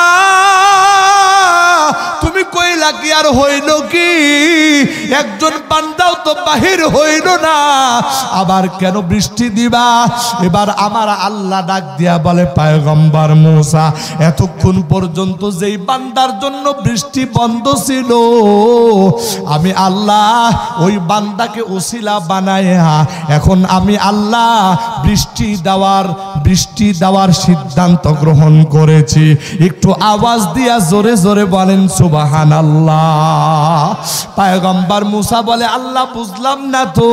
তুমি কইলা কি আর হইল কি? একজন বান্দাও তো বাহির হইল না, আবার কেন বৃষ্টি দিবা? এবার আমার আল্লাহ ডাক দিয়া বলে, পয়গম্বর মুসা, এতক্ষণ পর্যন্ত যেই বান্দার জন্য বৃষ্টি বন্ধ ছিল, আমি আল্লাহ ওই বান্দাকে ওসিলা বানায়া এখন আমি আল্লাহ বৃষ্টি দেওয়ার সিদ্ধান্ত গ্রহণ করেছি। একটু আওয়াজ দিয়া জোরে জোরে বলেন সুবহানাল্লাহ। পয়গম্বর মুসা বলে, আল্লাহ বুঝলাম না তো।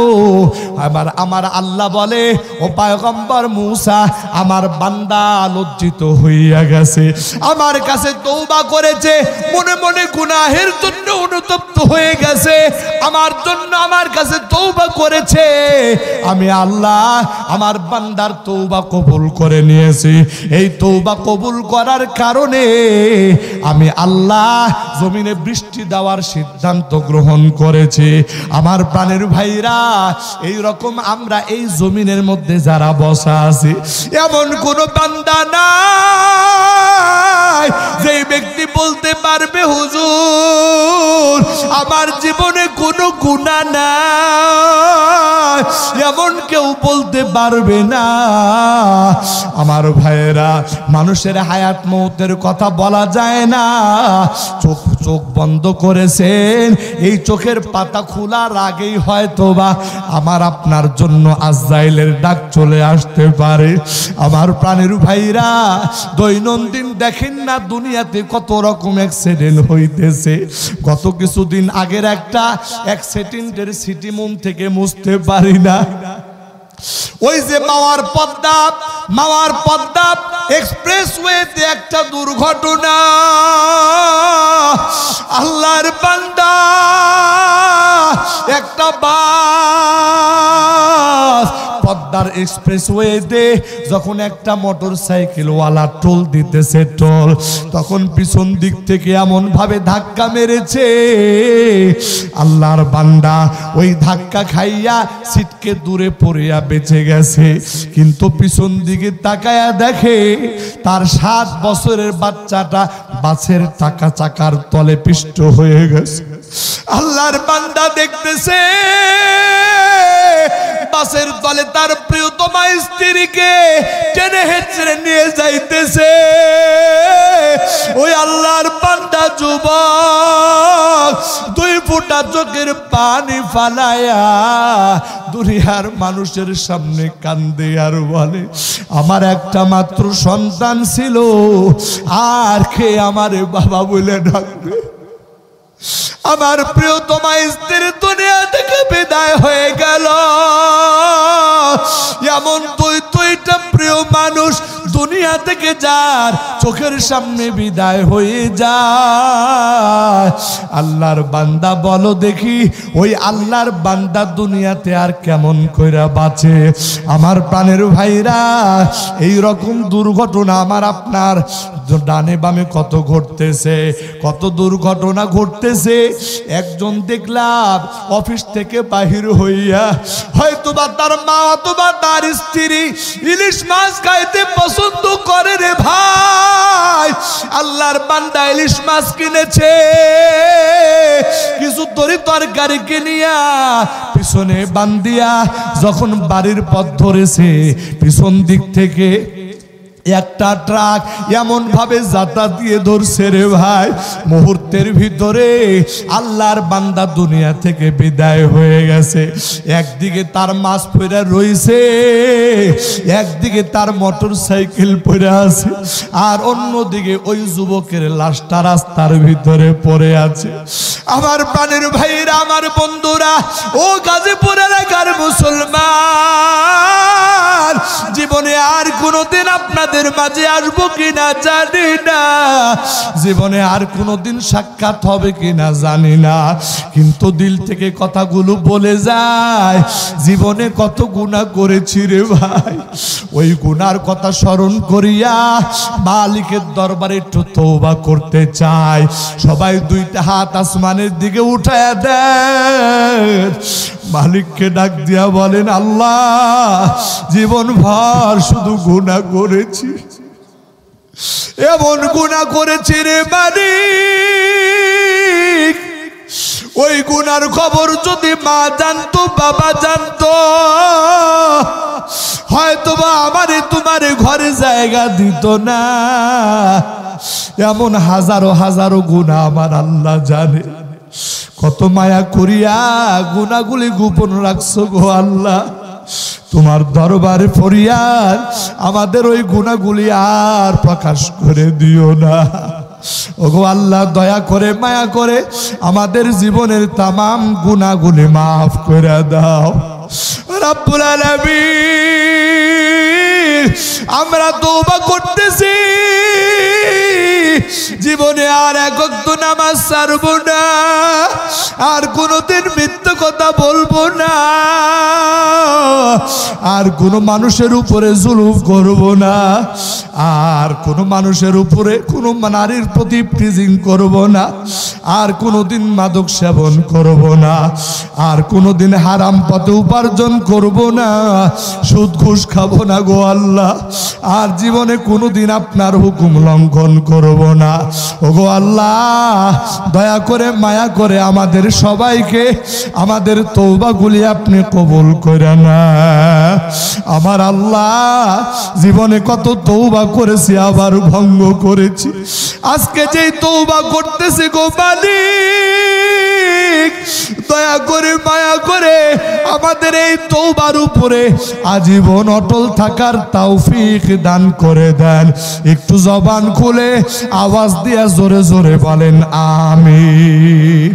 আমার আল্লাহ বলে, ও পয়গম্বর মুসা, আমার বান্দা লজ্জিত হইয়া গেছে, আমার কাছে তওবা করেছে, মনে মনে গুনাহের জন্য অনুতপ্ত হয়ে গেছে, আমার জন্য আমার কাছে তওবা করেছে। আমি আল্লাহ আমার বান্দার তওবা কবুল করে নিয়েছি। এই তওবা কবুল করার কারণে আমি আল্লাহ জমিনে বৃষ্টি দেওয়ার সিদ্ধান্ত গ্রহণ করেছি। আমার প্রাণের ভাইরা, এই রকম আমরা এই জমিনের মধ্যে যারা বসা আছি, এমন কোন বান্দা নাই যে ব্যক্তি বলতে পারবে, হুজুর আমার জীবনে কোনো গুনাহ নাই, এমন কেউ বলতে পারবে না। আমার ভাইয়েরা, মানুষের হায়াত মৌতের কথা বলা যায় না। চোখ বন্ধ করেছেন, এই চোখের পাতা খোলার আগেই হয়তোবা আমার আপনার জন্য আজরাইলের ডাক চলে আসতে পারে। আমার প্রাণের ভাইরা, দৈনন্দিন দেখেন না দুনিয়াতে কত রকম অ্যাক্সিডেন্ট হইতেছে। গত কিছুদিন আগের একটা অ্যাক্সিডেন্টের স্মৃতি মন থেকে মুছতে পারি না। ওই যে মাওয়ার পদ্মা এক্সপ্রেসওয়েতে একটা দুর্ঘটনা, আল্লাহর বান্দা একটা বাস বাড্ডার এক্সপ্রেসওয়েতে যখন একটা মোটরসাইকেলওয়ালা টোল দিতেছে টোল, তখন পিছন দিক থেকে এমন ভাবে ধাক্কা মেরেছে, আল্লাহর বান্দা ওই ধাক্কা খাইয়া সিটকে দূরে পড়িয়া বেঁচে গেছে। কিন্তু পিছন দিকে তাকায়া দেখে তার 7 বছরের বাচ্চাটা বাসের চাকার তলে পিষ্ট হয়ে গেছে। আল্লাহর বান্দা দেখতেছে বাসের তলে তার প্রিয়তমা স্ত্রীকে টেনে হেঁচড়ে নিয়ে যাইতেছে। ওই আল্লাহর বান্দা যুবক 2 ফোঁটা চোখের পানি ফালায়া দুনিয়ার মানুষের সামনে কান্দে আর বলে, আমার একটা মাত্র সন্তান ছিল, আর কে আমারে বাবা বলে ডাকবে? আমার প্রিয়তমা স্ত্রী দুনিয়া থেকে বিদায় হয়ে গেল। এমন দুইটা প্রিয় মানুষ দুনিয়া থেকে যার চোখের সামনে বিদায় হয়ে যায়। আল্লাহর বান্দা বলো দেখি, ওই আল্লাহর বান্দা দুনিয়াতে আর কেমন কইরা বাঁচে? আমার প্রাণের ভাইরা, এই রকম দুর্ঘটনা আমার আপনার ডানে বামে কত ঘটতেছে, কত দুর্ঘটনা ঘটতেছে। একজন দেখলাম অফিস থেকে বাহির হইয়া হয়তোবা তার মা অথবা তার স্ত্রী ইলিশ মাছ খাইতে পছন্দ করে রে ভাই। আল্লাহর বান্দা ইলিশ মাছ কিনেছে, কিছু তরকারি কিনিয়া পিছনে বান্ধিয়া যখন বাড়ির পথ ধরেছে, পিছন দিক থেকে একটা ট্রাক এমন ভাবে জাতা দিয়ে ধরছে রে ভাই, মুহূর্তের ভিতরে আল্লাহর বান্দা দুনিয়া থেকে বিদায় হয়ে গেছে। একদিকে তার মাছ পড়ে রইছে, একদিকে তার মোটরসাইকেল পড়ে আছে, আর অন্যদিকে ওই যুবকের লাশটা রাস্তার ভিতরে পড়ে আছে। আমার প্রাণের ভাইরা, আমার বন্ধুরা, ও গাজীপুর এলাকার মুসলমান, জীবনে আর কোনোদিন আপনাদের মাঝে আসবো কিনা জানি না, জীবনে আর কোনোদিন সাক্ষাৎ হবে কিনা জানি না, কিন্তু দিল থেকে কথাগুলো বলে যায়। জীবনে কত গুনাহ করেছি রে ভাই, ওই গুনার কথা স্মরণ করিয়া মালিকের দরবারে একটু তওবা করতে চাই। সবাই 2টা হাত আসমানের দিকে উঠায়া দেন, মালিককে ডাক দিয়া বলেন, আল্লাহ জীবন ভর শুধু গুনাহ করেছি, এমন গুনাহ করেছি রে মালিক, ওই গুনার খবর যদি মা জানতো, বাবা জানতো, হয়তোবা আমারে তোমার ঘরে জায়গা দিত না। এমন হাজারো হাজারো গুনাহ আমার আল্লাহ জানে। কত মায়া করিয়া গুনাহগুলি গোপন রাখছো গো আল্লাহ, তোমার দরবারে ফরিয়াদ, আমাদের ওই গুনাহগুলি আর প্রকাশ করে দিও না। ওগো আল্লাহ, দয়া করে মায়া করে আমাদের জীবনের তামাম গুনাহগুলি মাফ করে দাও রব্বুল আলামিন। আমরা তওবা করতেছি, জীবনে আর এক ওয়াক্ত নামাজ ছাড়বো না, আর কোনোদিন মিথ্যা কথা বলবো না, আর কোনো মানুষের উপরে জুলুম করব না, আর কোনো মানুষের উপরে কোনো নারীর প্রতি প্রিজিং করব না, আর কোনোদিন মাদক সেবন করব না, আর কোনোদিন হারাম পথে উপার্জন করব না, সুদ ঘুষ খাবো না গো আল্লাহ, আর জীবনে কোনোদিন আপনার হুকুম লঙ্ঘন করব না। ওগো আল্লাহ, দয়া করে মায়া করে আমাদের সবাইকে আমাদের তওবাগুলি আপনি কবুল করে না। আমার আল্লাহ, জীবনে কত তওবা করেছি, আবার ভঙ্গ করেছি, আজকে যেই তওবা করতেছি গো মালিক, দয়া করে মায়া করে আমাদের এই তওবার উপরে আজীবন অটল থাকার তৌফিক দান করে দেন। একটু জবান খুলে আওয়াজ দিয়া জোরে জোরে বলেন আমিন।